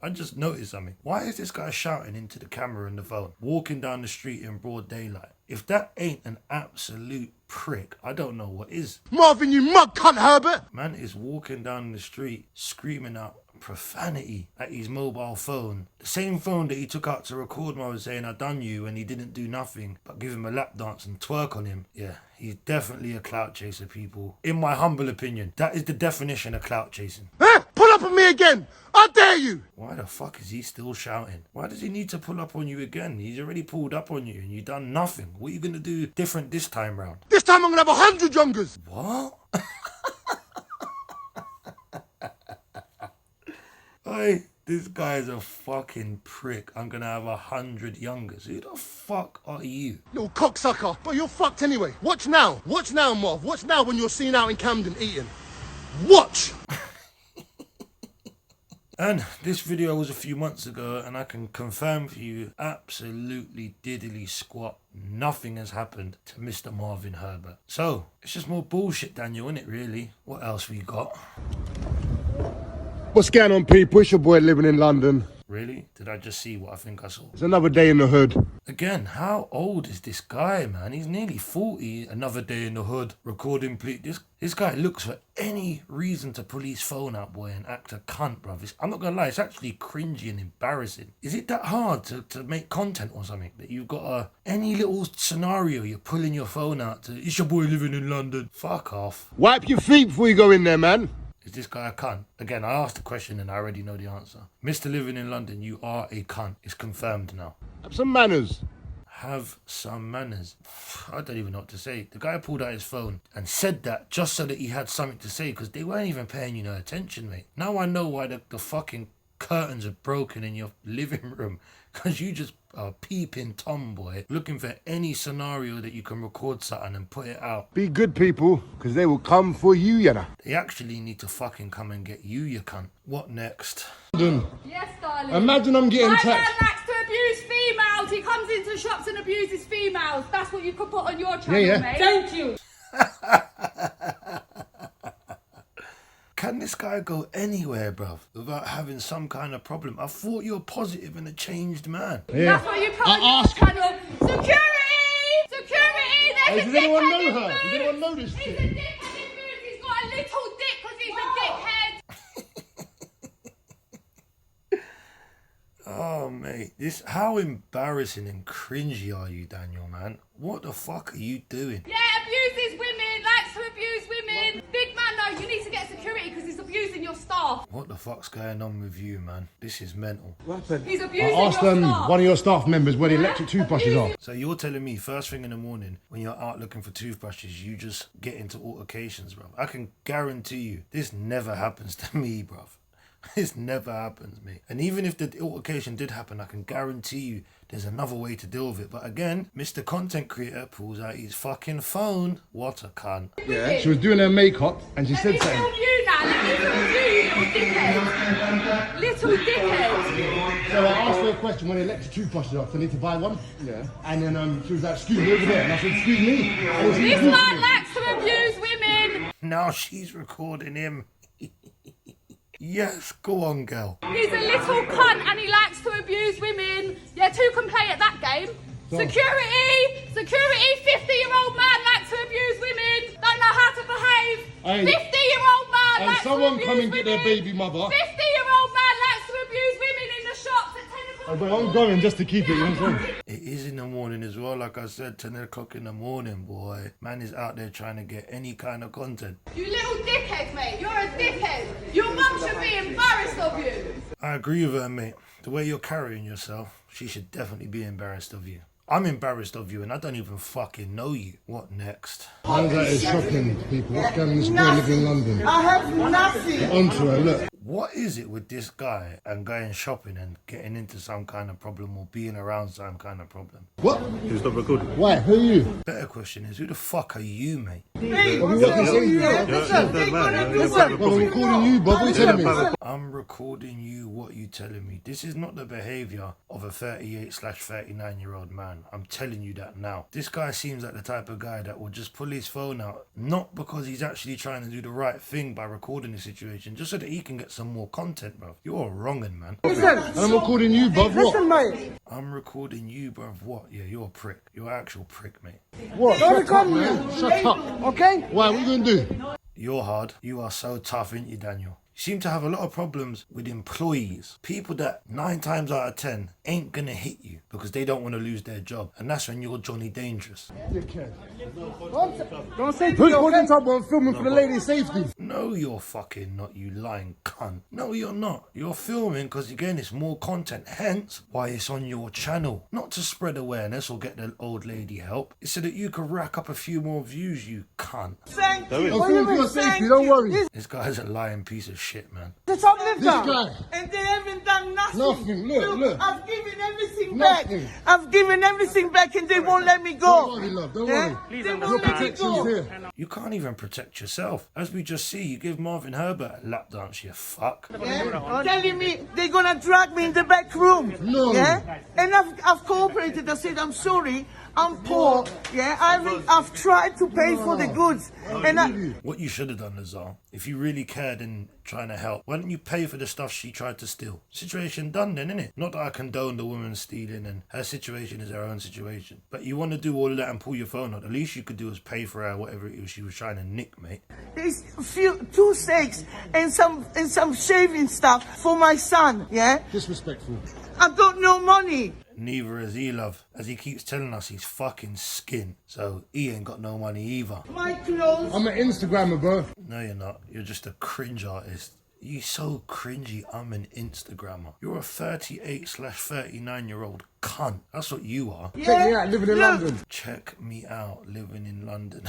I just noticed something. Why is this guy shouting into the camera and the phone, walking down the street in broad daylight? If that ain't an absolute prick, I don't know what is. Marvin, you mug cunt, Herbert. Man is walking down the street screaming out profanity at his mobile phone. The same phone that he took out to record Marvin saying, I done you, and he didn't do nothing but give him a lap dance and twerk on him. Yeah, he's definitely a clout chaser, people. In my humble opinion, that is the definition of clout chasing. Huh? Pull up on me again. I dare you. Why the fuck is he still shouting? Why does he need to pull up on you again? He's already pulled up on you and you done nothing. What are you going to do different this time round? This time I'm going to have 100 youngers. What? This guy's a fucking prick. I'm gonna have 100 youngers. Who the fuck are you? Little cocksucker. But you're fucked anyway. Watch now. Watch now, Marv. Watch now when you're seen out in Camden eating. Watch! And this video was a few months ago, and I can confirm for you, absolutely diddly squat, nothing has happened to Mr. Marvin Herbert. So, it's just more bullshit, Daniel, isn't it, really? What else we got? What's going on, people? It's your boy living in London. Really? Did I just see what I think I saw? It's another day in the hood. Again, how old is this guy, man? He's nearly 40. Another day in the hood, recording This guy looks for any reason to pull his phone out, boy, and act a cunt, bruv. I'm not gonna lie, it's actually cringy and embarrassing. Is it that hard to make content or something? That you've got any little scenario, you're pulling your phone out to, it's your boy living in London. Fuck off. Wipe your feet before you go in there, man. Is this guy a cunt? Again, I asked the question and I already know the answer. Mr. Living in London, you are a cunt. It's confirmed now. Have some manners. Have some manners. I don't even know what to say. The guy pulled out his phone and said that just so that he had something to say, because they weren't even paying you no attention, mate. Now I know why the fucking curtains are broken in your living room, because you just are peeping tomboy, looking for any scenario that you can record something and put it out. Be good, people, because they will come for you, you know. They actually need to fucking come and get you, you cunt. What next? Yes, darling. Imagine I'm getting My text. man likes to abuse females. He comes into shops and abuses females. That's what you could put on your channel, mate. Thank you. Can this guy go anywhere, bruv, without having some kind of problem? I thought you were positive and a changed man. Yeah. That's what you put on your channel. Security! Security! There's a Does anyone dickhead know in her? boots. Does anyone know this He's shit? a dickhead in boots. He's got a little dick because he's a dickhead. Oh, mate, how embarrassing and cringy are you, Daniel, man? What the fuck are you doing? Yeah, abuses women, likes to abuse women. Big man, though, you need to get security because he's abusing your staff. What the fuck's going on with you, man? This is mental. He's abusing I asked your staff. one of your staff members where the electric toothbrushes are. So you're telling me first thing in the morning when you're out looking for toothbrushes, you just get into altercations, bruv? I can guarantee you this never happens to me, bruv. This never happens, mate. And even if the altercation did happen, I can guarantee you there's another way to deal with it. But again, Mr. Content Creator pulls out his fucking phone. What a cunt. Yeah. She was doing her makeup and she said Let me something. film you now. Let me film you, little dickhead. Little dickhead. So I asked her a question when the electric toothbrushes are. I need to buy one. Yeah. And then she was like, excuse me, over there. And I said, excuse me. And This man likes to abuse women. Now she's recording him. Yes, go on, girl. He's a little cunt and he likes to abuse women. Yeah, two can play at that game. Security! Security! 50-year-old man likes to abuse women. Don't know how to behave. 50-year-old man And likes to someone abuse come and get their women. baby mother. 50-year-old man likes to abuse women in the shops at 10 o'clock. But I'm going just to keep it, you know what I'm saying? It is in the morning as well, like I said, 10 o'clock in the morning, boy. Man is out there trying to get any kind of content. You little dickhead, mate. You're a dickhead. Your mum should be embarrassed of you. I agree with her, mate. The way you're carrying yourself, she should definitely be embarrassed of you. I'm embarrassed of you and I don't even fucking know you. What next? How's that is shocking, people. What's going on this boy living in London? I have nothing. Get onto her, look. What is it with this guy and going shopping and getting into some kind of problem or being around some kind of problem? What? Who's not recording? Why? Who are you? Better question is, who the fuck are you, mate? Hey, What what's are you up? saying? Listen, Don't matter. listen. Well, I'm calling you, Bob. What are you telling me? I'm recording you, what you telling me. This is not the behaviour of a 38/39-year-old man. I'm telling you that now. This guy seems like the type of guy that will just pull his phone out, not because he's actually trying to do the right thing by recording the situation, just so that he can get some more content, bruv. You're a wrongin', man. Listen. And I'm recording you, Bob. Listen, What? mate. I'm recording you, bruv. What? Yeah, you're a prick. You're an actual prick, mate. What? Don't Shut record up, me. man. Shut up. Okay? Why? What are you going to do? You're hard. You are so tough, ain't you, Daniel? You seem to have a lot of problems with employees. People that 9 times out of 10 ain't gonna hit you because they don't want to lose their job. And that's when you're Johnny Dangerous. Dickhead. Don't say to Who's me, holding okay? trouble and filming for the lady's safety? No, you're fucking not, you lying cunt. No, you're not. You're filming because, again, it's more content. Hence why it's on your channel. Not to spread awareness or get the old lady help. It's so that you can rack up a few more views, you cunt. Thank you. I'm What do you filming for mean, your safety, thank don't you? worry. This guy's a lying piece of shit, man. The shoplifter. This guy. And they haven't done nothing. Nothing. Look. I've given everything Nothing. back. I've given everything back and they won't let me go. Don't worry, love. Don't worry. They won't let me go. Here. You can't even protect yourself. As we just see, you give Marvin Herbert a lap dance, you fuck. Yeah? Telling me they're gonna drag me in the back room. No. Yeah? And I've cooperated. I said, I'm sorry. I'm poor. Yeah? I've tried to pay for the goods. And What you should have done, Lazar, if you really cared in trying to help, why didn't you pay for the stuff she tried to steal? Situation done then, innit? Not that I condone the woman stealing, and her situation is her own situation. But you want to do all of that and pull your phone out. The least you could do is pay for her whatever it was she was trying to nick, mate. there's two steaks and some shaving stuff for my son. Yeah? Disrespectful. I've got no money. Neither has he, love. As he keeps telling us, he's fucking skint. So he ain't got no money either. My clothes. I'm an Instagrammer, bro. No, you're not. You're just a cringe artist. You so cringy, I'm an Instagrammer. You're a 38/39-year-old cunt. That's what you are. Check me out, living in London. Check me out, living in London.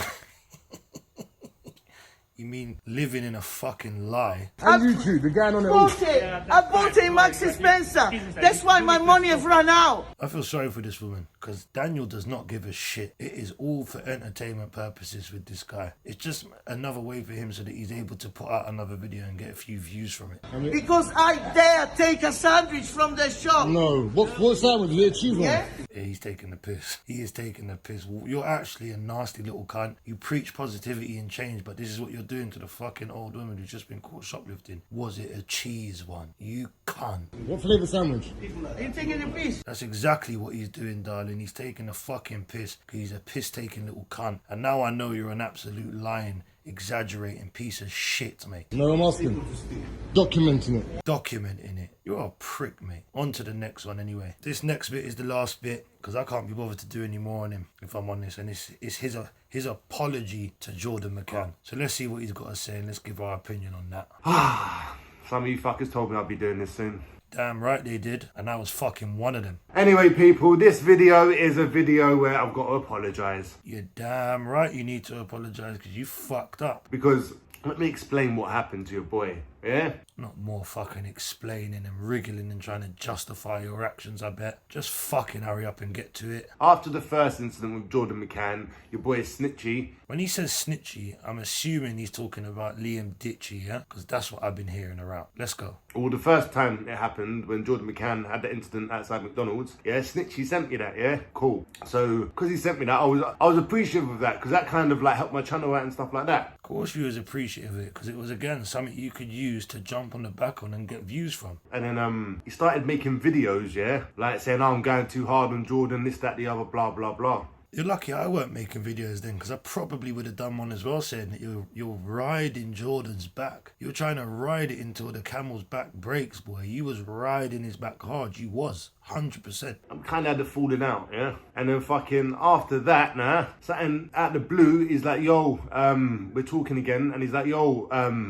You mean living in a fucking lie? And YouTube, the guy on the I bought a Maxi Spencer. That's why my money has run out. I feel sorry for this woman, because Daniel does not give a shit. It is all for entertainment purposes with this guy. It's just another way for him so that he's able to put out another video and get a few views from it. Because I dare take a sandwich from the shop. No, what's that with you? Achieve Yeah? Yeah, he's taking the piss. He is taking the piss. You're actually a nasty little cunt. You preach positivity and change, but this is what you're doing to the fucking old woman who's just been caught shoplifting. Was it a cheese one? You cunt. What flavour sandwich? Are you taking a piece? That's exactly what he's doing, darling. He's taking a fucking piss because he's a piss-taking little cunt. And now I know you're an absolute lying, exaggerating piece of shit, mate. No, I'm asking. Documenting it. Documenting it. You're a prick, mate. On to the next one anyway. This next bit is the last bit because I can't be bothered to do any more on him, if I'm honest. And it's his apology to Jordan McCann. So let's see what he's got to say and let's give our opinion on that. Some of you fuckers told me I'd be doing this soon. Damn right they did, and I was fucking one of them. Anyway, people, this video is a video where I've got to apologise. You're damn right you need to apologise because you fucked up. Because, let me explain what happened to your boy, yeah? Not more fucking explaining and wriggling and trying to justify your actions, I bet. Just fucking hurry up and get to it. After the first incident with Jordan McCann, your boy is snitchy. When he says snitchy, I'm assuming he's talking about Liam Ditchy, yeah? Because that's what I've been hearing around. Let's go. Well, the first time it happened, when Jordan McCann had the incident outside McDonald's, yeah, Snitchy sent me that, yeah? Cool. So, because he sent me that, I was appreciative of that, because that kind of like helped my channel out and stuff like that. Of course you was appreciative of it, because it was, again, something you could use to jump on the back on and get views from. And then he started making videos, yeah? Like saying, oh, I'm going too hard on Jordan, this, that, the other, blah, blah, blah. You're lucky I weren't making videos then, because I probably would have done one as well saying that you're riding Jordan's back. You're trying to ride it until the camel's back breaks, boy. You was riding his back hard. You was. 100%. I'm kind of had the falling out, yeah? And then fucking after that, something out the blue is like, yo, we're talking again. And he's like, yo,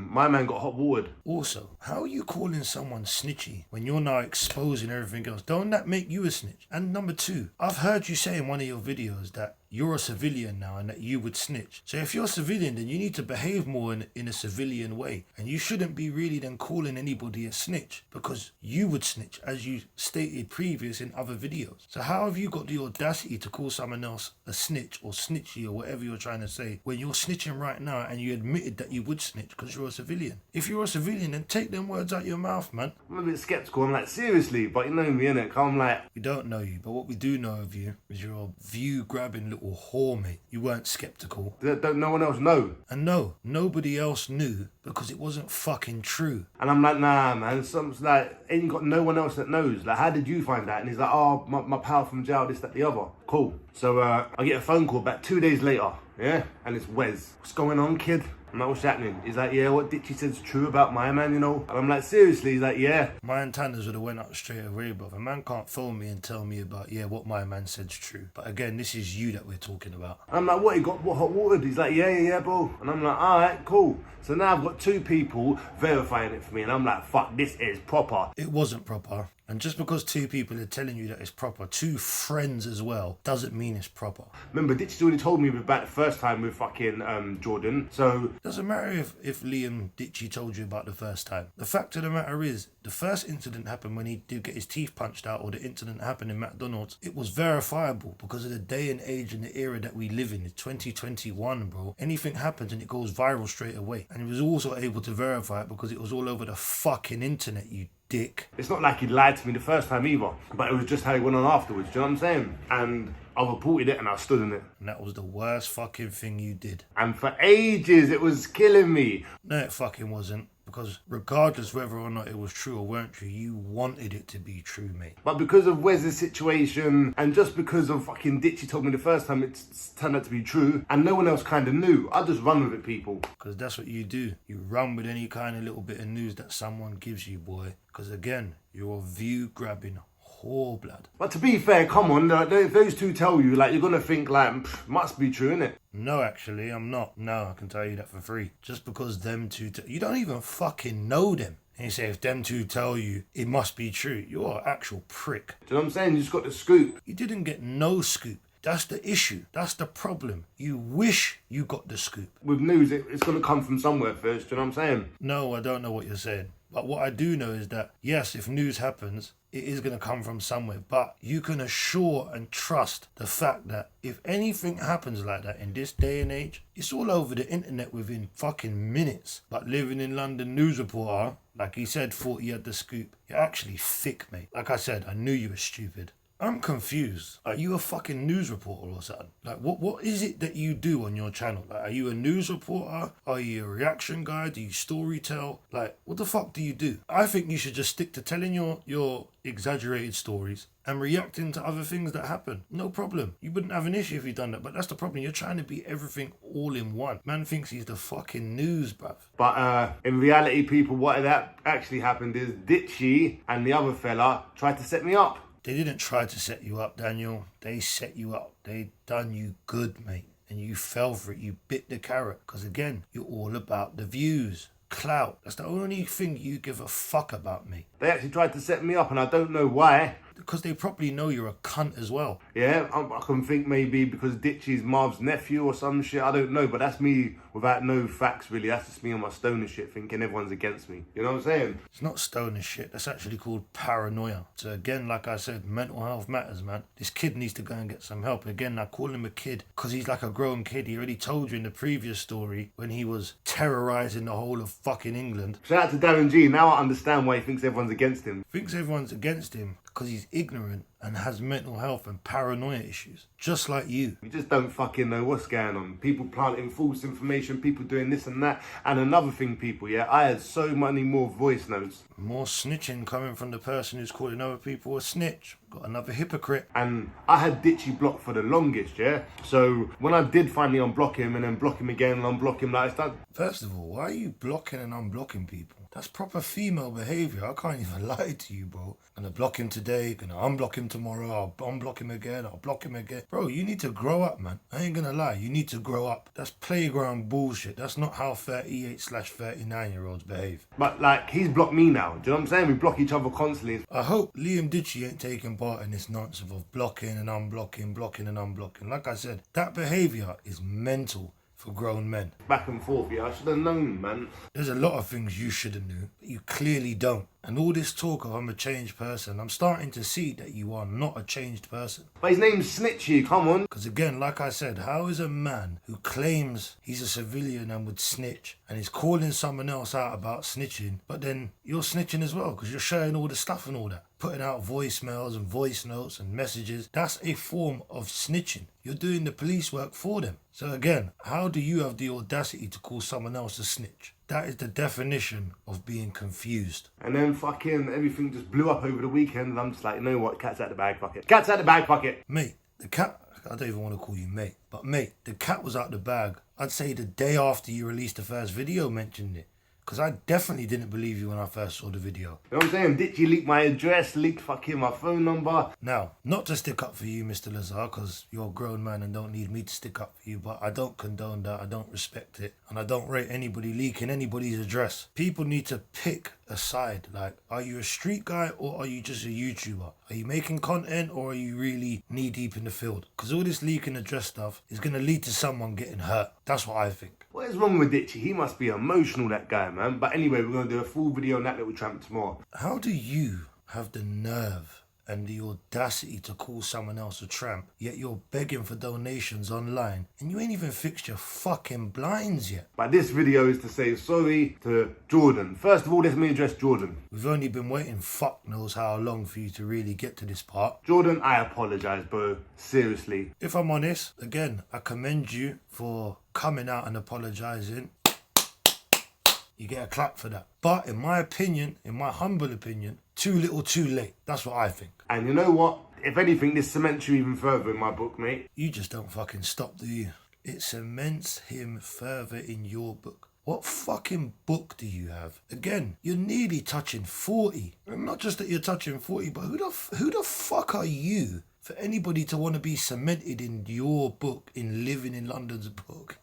my man got hot watered. Also, how are you calling someone snitchy when you're now exposing everything else? Don't that make you a snitch? And number two, I've heard you say in one of your videos that you're a civilian now and that you would snitch. So if you're a civilian, then you need to behave more in a civilian way. And you shouldn't be really then calling anybody a snitch, because you would snitch, as you stated previous in other videos. So how have you got the audacity to call someone else a snitch or snitchy or whatever you're trying to say when you're snitching right now and you admitted that you would snitch because you're a civilian? If you're a civilian, then take them words out your mouth, man. I'm a bit skeptical. I'm like, seriously? But you know me, innit? I'm like... We don't know you, but what we do know of you is you're a view-grabbing little whore, mate. You weren't skeptical. Don't no one else know? And no, nobody else knew because it wasn't fucking true. And I'm like, nah, man. Some like, ain't got no one else that knows. Like, how did you find that? And he's like, oh, my pal from jail, this, that, the other. Cool. So I get a phone call about 2 days later, yeah? And it's Wes. What's going on, kid? I'm like, what's happening? He's like, yeah, what Ditchy said's true about my man, you know? And I'm like, seriously? He's like, yeah. My antennas would have went up straight away, bruv. A man can't phone me and tell me about, yeah, what my man said's true. But again, this is you that we're talking about. And I'm like, what, he got what, hot watered? He's like, yeah, bro. And I'm like, all right, cool. So now I've got two people verifying it for me. And I'm like, fuck, this is proper. It wasn't proper. And just because two people are telling you that it's proper, two friends as well, doesn't mean it's proper. Remember, Ditchy's already told me about the first time with fucking Jordan, so... Doesn't matter if Liam Ditchy told you about the first time. The fact of the matter is, the first incident happened when he did get his teeth punched out, or the incident happened in McDonald's. It was verifiable because of the day and age and the era that we live in. It's 2021, bro. Anything happens and it goes viral straight away. And he was also able to verify it because it was all over the fucking internet, you dick. It's not like he lied to me the first time either, but it was just how he went on afterwards, do you know what I'm saying? And I reported it and I stood in it. And that was the worst fucking thing you did. And for ages, it was killing me. No, it fucking wasn't. Because regardless whether or not it was true or weren't true, you wanted it to be true, mate. But because of Wes's situation, and just because of fucking Ditchy told me the first time, it's turned out to be true, and no one else kind of knew. I just run with it, people. Because that's what you do. You run with any kind of little bit of news that someone gives you, boy. Because again, you're a view-grabbing whore blood. But to be fair, come on, if those two tell you, like, you're going to think, like, must be true, innit? No, actually, I'm not. No, I can tell you that for free. Just because them two... you don't even fucking know them. And you say, if them two tell you, it must be true. You're an actual prick. Do you know what I'm saying? You just got the scoop. You didn't get no scoop. That's the issue. That's the problem. You wish you got the scoop. With news, it's going to come from somewhere first. Do you know what I'm saying? No, I don't know what you're saying. But what I do know is that, yes, if news happens, it is going to come from somewhere. But you can assure and trust the fact that if anything happens like that in this day and age, it's all over the internet within fucking minutes. But living in London, news reporter, like he said, thought he had the scoop. You're actually thick, mate. Like I said, I knew you were stupid. I'm confused. Are you a fucking news reporter or something? Like, what is it that you do on your channel? Like, are you a news reporter? Are you a reaction guy? Do you story tell? Like, what the fuck do you do? I think you should just stick to telling your exaggerated stories and reacting to other things that happen. No problem. You wouldn't have an issue if you done that, but that's the problem. You're trying to be everything all in one. Man thinks he's the fucking news, bruv. But in reality, people, what that actually happened is Ditchy and the other fella tried to set me up. They didn't try to set you up, Daniel. They set you up. They done you good, mate. And you fell for it. You bit the carrot. Because again, you're all about the views. Clout. That's the only thing you give a fuck about, me. They actually tried to set me up and I don't know why. Because they probably know you're a cunt as well. Yeah, I can think maybe because Ditchy's Marv's nephew or some shit. I don't know, but that's me without no facts, really. That's just me on my stoner shit thinking everyone's against me. You know what I'm saying? It's not stoner shit. That's actually called paranoia. So again, like I said, mental health matters, man. This kid needs to go and get some help. Again, I call him a kid because he's like a grown kid. He already told you in the previous story when he was terrorising the whole of fucking England. Shout out to Darren G. Now I understand why he thinks everyone's against him. Thinks everyone's against him because he's ignorant and has mental health and paranoia issues, just like you. You just don't fucking know what's going on. People planting false information, people doing this and that. And another thing, people, yeah, I had so many more voice notes. More snitching coming from the person who's calling other people a snitch. Got another hypocrite. And I had Ditchy blocked for the longest, yeah? So when I did finally unblock him and then block him again and unblock him, like, it's done. First of all, why are you blocking and unblocking people? That's proper female behaviour. I can't even lie to you, bro. Gonna block him today, gonna unblock him tomorrow, I'll unblock him again, I'll block him again. Bro, you need to grow up, man. I ain't gonna lie, you need to grow up. That's playground bullshit. That's not how 38/39-year-olds behave. But, like, he's blocked me now. Do you know what I'm saying? We block each other constantly. I hope Liam Ditchy ain't taking part in this nonsense of blocking and unblocking, blocking and unblocking. Like I said, that behaviour is mental for grown men. Back and forth, yeah, I should have known, man. There's a lot of things you should have knew, but you clearly don't. And all this talk of I'm a changed person, I'm starting to see that you are not a changed person. But his name's Snitchy, come on. Because again, like I said, how is a man who claims he's a civilian and would snitch and is calling someone else out about snitching, but then you're snitching as well because you're sharing all the stuff and all that? Putting out voicemails and voice notes and messages. That's a form of snitching. You're doing the police work for them. So again, how do you have the audacity to call someone else a snitch? That is the definition of being confused. And then fucking everything just blew up over the weekend and I'm just like, you know what, cat's out the bag, fuck it. Cat's out the bag, fuck it. Mate, the cat, I don't even want to call you mate, but mate, the cat was out the bag. I'd say the day after you released the first video mentioned it. Because I definitely didn't believe you when I first saw the video. You know what I'm saying? Ditchy leaked my address, leaked fucking my phone number. Now, not to stick up for you, Mr. Lazar, because you're a grown man and don't need me to stick up for you, but I don't condone that, I don't respect it, and I don't rate anybody leaking anybody's address. People need to pick aside. Like, are you a street guy or are you just a YouTuber? Are you making content or are you really knee deep in the field? Because all this leaking address stuff is going to lead to someone getting hurt. That's what I think. What is wrong with Ditchy? He must be emotional, that guy, man. But anyway, we're going to do a full video on that little tramp tomorrow. How do you have the nerve and the audacity to call someone else a tramp, yet you're begging for donations online and you ain't even fixed your fucking blinds yet? But this video is to say sorry to Jordan. First of all, let me address Jordan. We've only been waiting fuck knows how long for you to really get to this part. Jordan, I apologise, bro. Seriously. If I'm honest, again, I commend you for coming out and apologising. You get a clap for that. But in my opinion, in my humble opinion, too little too late. That's what I think. And you know what? If anything, this cements you even further in my book, mate. You just don't fucking stop, do you? It cements him further in your book. What fucking book do you have? Again, you're nearly touching 40. And not just that you're touching 40, but who the fuck are you for anybody to want to be cemented in your book, in Living in London's book?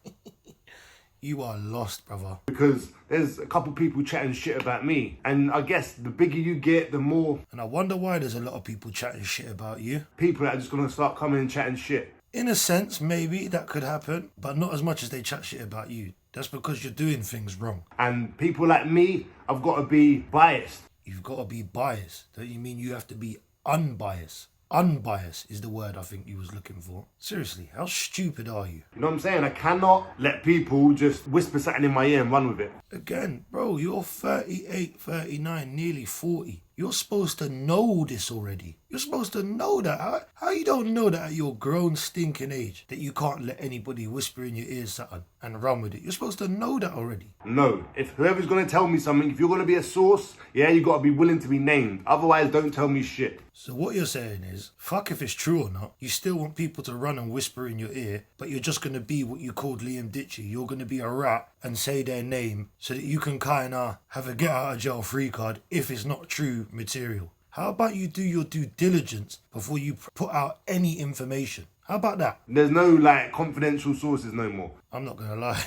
You are lost, brother. Because there's a couple people chatting shit about me. And I guess the bigger you get, the more... And I wonder why there's a lot of people chatting shit about you. People that are just going to start coming and chatting shit. In a sense, maybe that could happen, but not as much as they chat shit about you. That's because you're doing things wrong. And people like me, I've got to be biased. You've got to be biased. Don't you mean you have to be unbiased? Unbiased is the word I think you was looking for. Seriously, how stupid are you? You know what I'm saying? I cannot let people just whisper something in my ear and run with it. Again, bro, you're 38, 39, nearly 40. You're supposed to know this already. You're supposed to know that. How you don't know that at your grown stinking age, that you can't let anybody whisper in your ear something and run with it? You're supposed to know that already. No. If whoever's going to tell me something, if you're going to be a source, yeah, you got to be willing to be named. Otherwise, don't tell me shit. So what you're saying is, fuck if it's true or not, you still want people to run and whisper in your ear, but you're just going to be what you called Liam Ditchy. You're going to be a rat and say their name so that you can kind of have a get out of jail free card if it's not true material. How about you do your due diligence before you put out any information? How about that? There's no, like, confidential sources no more. I'm not going to lie.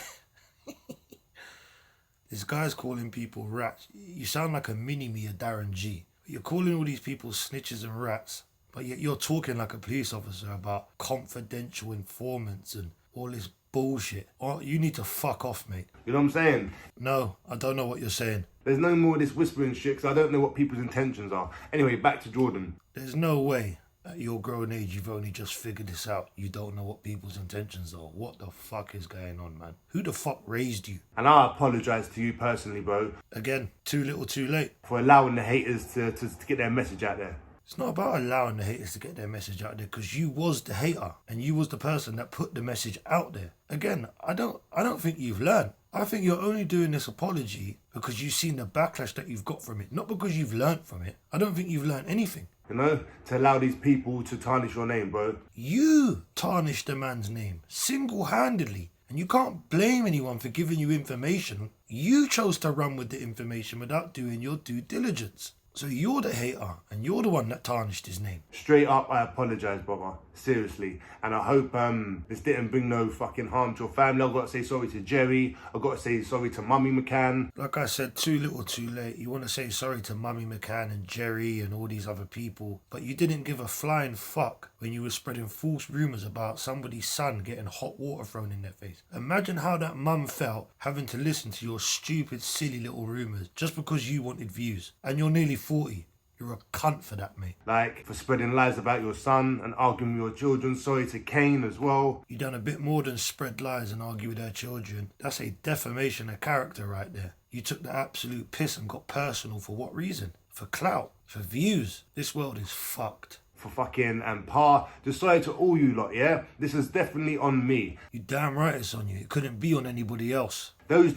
This guy's calling people rats. You sound like a mini-me of Darren G. You're calling all these people snitches and rats, but yet you're talking like a police officer about confidential informants and all this bullshit. Oh, you need to fuck off, mate. You know what I'm saying? No, I don't know what you're saying. There's no more of this whispering shit because I don't know what people's intentions are. Anyway, back to Jordan. There's no way at your grown age you've only just figured this out. You don't know what people's intentions are. What the fuck is going on, man? Who the fuck raised you? And I apologise to you personally, bro. Again, too little too late. For allowing the haters to get their message out there. It's not about allowing the haters to get their message out there, because you was the hater and you was the person that put the message out there. Again, I don't think you've learned. I think you're only doing this apology because you've seen the backlash that you've got from it, not because you've learned from it. I don't think you've learned anything. You know, to allow these people to tarnish your name, bro. You tarnished the man's name single-handedly, and you can't blame anyone for giving you information. You chose to run with the information without doing your due diligence. So you're the hater, and you're the one that tarnished his name. Straight up, I apologise, brother. Seriously. And I hope this didn't bring no fucking harm to your family. I've got to say sorry to Jerry. I've got to say sorry to Mummy McCann. Like I said, too little too late. You want to say sorry to Mummy McCann and Jerry and all these other people, but you didn't give a flying fuck when you were spreading false rumours about somebody's son getting hot water thrown in their face. Imagine how that mum felt having to listen to your stupid, silly little rumours just because you wanted views. And you're nearly 40. You're a cunt for that, mate. Like, for spreading lies about your son and arguing with your children. Sorry to Kane as well. You done a bit more than spread lies and argue with their children. That's a defamation of character right there. You took the absolute piss and got personal. For what reason? For clout. For views. This world is fucked. For fucking Pa. Just sorry to all you lot, yeah? This is definitely on me. You damn right it's on you. It couldn't be on anybody else. Those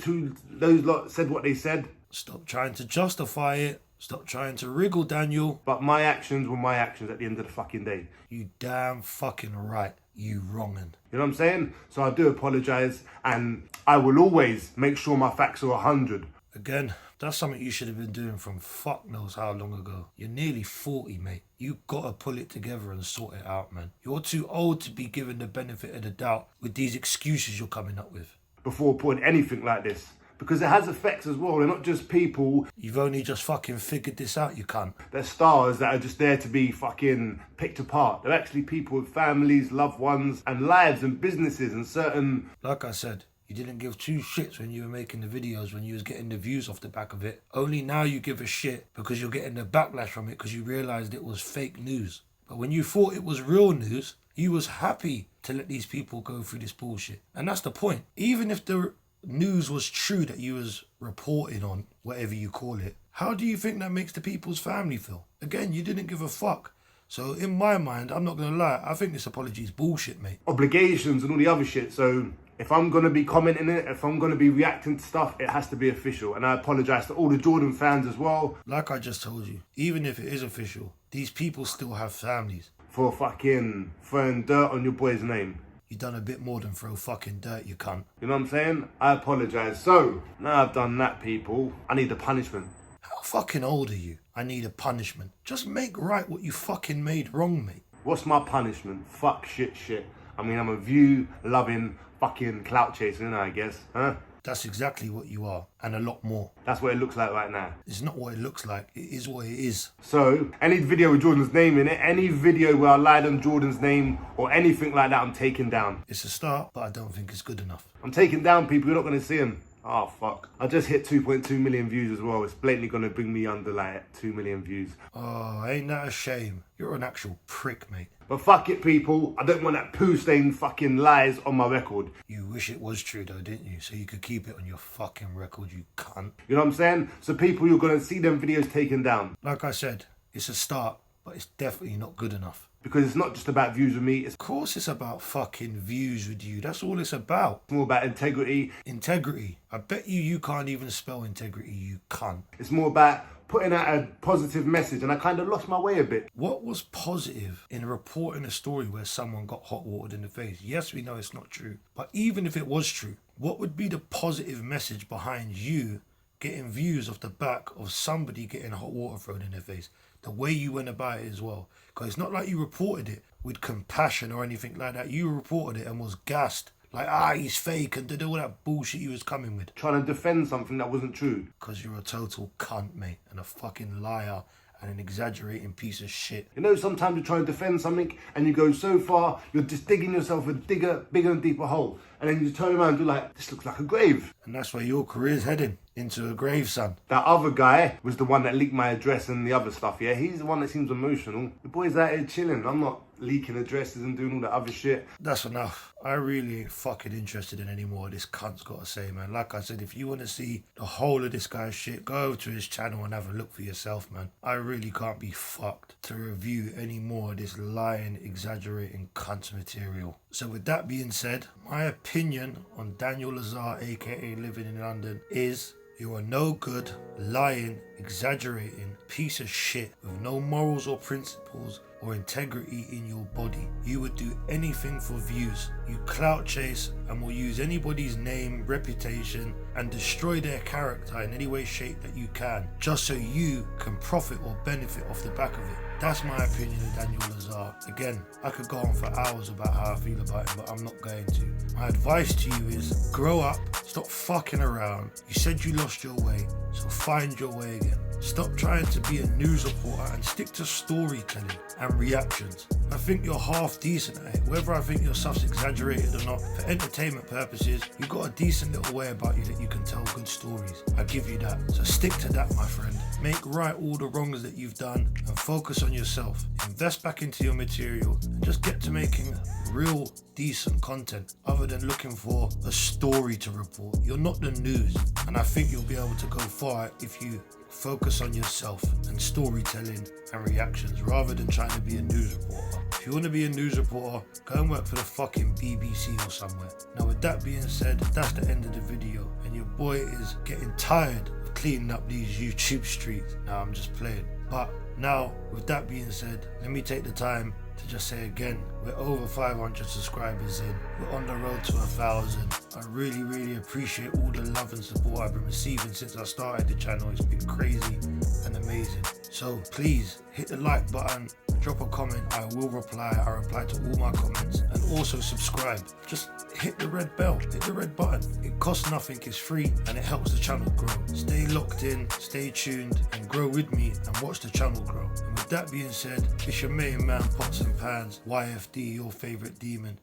lot said what they said. Stop trying to justify it. Stop trying to wriggle, Daniel. But my actions were my actions at the end of the fucking day. You damn fucking right. You wrongin'. You know what I'm saying? So I do apologise, and I will always make sure my facts are 100. Again, that's something you should have been doing from fuck knows how long ago. You're nearly 40, mate. You gotta pull it together and sort it out, man. You're too old to be given the benefit of the doubt with these excuses you're coming up with. Before putting anything like this, because it has effects as well. They're not just people. You've only just fucking figured this out, you cunt. They're stars that are just there to be fucking picked apart. They're actually people with families, loved ones, and lives and businesses and certain... Like I said, you didn't give two shits when you were making the videos, when you was getting the views off the back of it. Only now you give a shit because you're getting the backlash from it because you realised it was fake news. But when you thought it was real news, you was happy to let these people go through this bullshit. And that's the point. Even if the news was true that you was reporting on, whatever you call it, how do you think that makes the people's family feel? Again, you didn't give a fuck. So in my mind, I'm not going to lie, I think this apology is bullshit, mate. Obligations and all the other shit. So if I'm going to be commenting it, if I'm going to be reacting to stuff, it has to be official. And I apologise to all the Jordan fans as well. Like I just told you, even if it is official, these people still have families. For fucking throwing dirt on your boy's name. You done a bit more than throw fucking dirt, you cunt. You know what I'm saying? I apologise. So, now I've done that, people, I need a punishment. How fucking old are you? I need a punishment. Just make right what you fucking made wrong, mate. What's my punishment? Fuck shit. I mean, I'm a view-loving fucking clout chaser, you know, I guess. Huh? That's exactly what you are, and a lot more. That's what it looks like right now. It's not what it looks like, it is what it is. So, any video with Jordan's name in it, any video where I lied on Jordan's name or anything like that, I'm taking down. It's a start, but I don't think it's good enough. I'm taking down people, you're not going to see them. Oh, fuck. I just hit 2.2 million views as well. It's blatantly going to bring me under, like, 2 million views. Oh, ain't that a shame? You're an actual prick, mate. But fuck it, people. I don't want that poo-stained fucking lies on my record. You wish it was true, though, didn't you? So you could keep it on your fucking record, you cunt. You know what I'm saying? So people, you're going to see them videos taken down. Like I said, it's a start, but it's definitely not good enough. Because it's not just about views with me. Of course it's about fucking views with you. That's all it's about. It's more about integrity. Integrity. I bet you can't even spell integrity, you cunt. It's more about putting out a positive message, and I kind of lost my way a bit. What was positive in reporting a story where someone got hot watered in the face? Yes, we know it's not true. But even if it was true, what would be the positive message behind you getting views off the back of somebody getting hot water thrown in their face? The way you went about it as well. Because it's not like you reported it with compassion or anything like that. You reported it and was gassed. Like, he's fake and did all that bullshit you was coming with. Trying to defend something that wasn't true. Because you're a total cunt, mate. And a fucking liar. And an exaggerating piece of shit. You know, sometimes you try to defend something and you go so far, you're just digging yourself a bigger and deeper hole. And then you turn around and do like, this looks like a grave. And that's where your career's heading. Into a grave, son. That other guy was the one that leaked my address and the other stuff, yeah? He's the one that seems emotional. The boy's out here chilling. I'm not leaking addresses and doing all that other shit. That's enough. I really ain't fucking interested in any more of this cunt's got to say, man. Like I said, if you want to see the whole of this guy's shit, go over to his channel and have a look for yourself, man. I really can't be fucked to review any more of this lying, exaggerating cunt's material. So with that being said, my opinion on Daniel Lazar, aka Living in London, is you're a no good, lying, exaggerating piece of shit with no morals or principles or integrity in your body. You would do anything for views. You clout chase and will use anybody's name, reputation, and destroy their character in any way, shape that you can, just so you can profit or benefit off the back of it. That's my opinion of Daniel Lazar. Again, I could go on for hours about how I feel about him, but I'm not going to. My advice to you is grow up, stop fucking around. You said you lost your way, so find your way again. Stop trying to be a news reporter and stick to storytelling and reactions. I think you're half decent at it. Whether I think your stuff's exaggerated or not, for entertainment purposes, you've got a decent little way about you that you can tell good stories. I give you that. So stick to that, my friend. Make right all the wrongs that you've done and focus on yourself. Invest back into your material and just get to making real decent content other than looking for a story to report. You're not the news, and I think you'll be able to go far if you focus on yourself and storytelling and reactions rather than trying to be a news reporter. If you want to be a news reporter, go and work for the fucking BBC or somewhere. Now with that being said, that's the end of the video, and your boy is getting tired of cleaning up these YouTube streets. Now I'm just playing. But now, with that being said, let me take the time to just say again, we're over 500 subscribers in. We're on the road to 1,000. I really appreciate all the love and support I've been receiving since I started the channel. It's been crazy and amazing. So please hit the like button, drop a comment. I will reply. I reply to all my comments and also subscribe. Just hit the red bell, hit the red button. It costs nothing, it's free, and it helps the channel grow. Stay locked in, stay tuned, and grow with me and watch the channel grow. And with that being said, it's your main man, Pots and Pans, YFD, your favourite demon,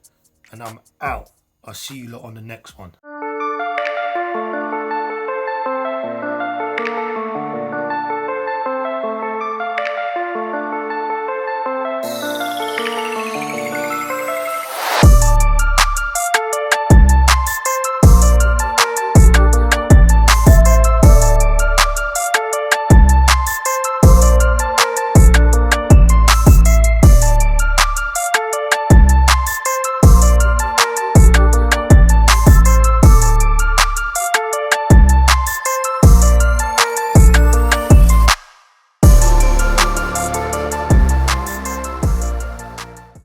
and I'm out. I'll see you lot on the next one.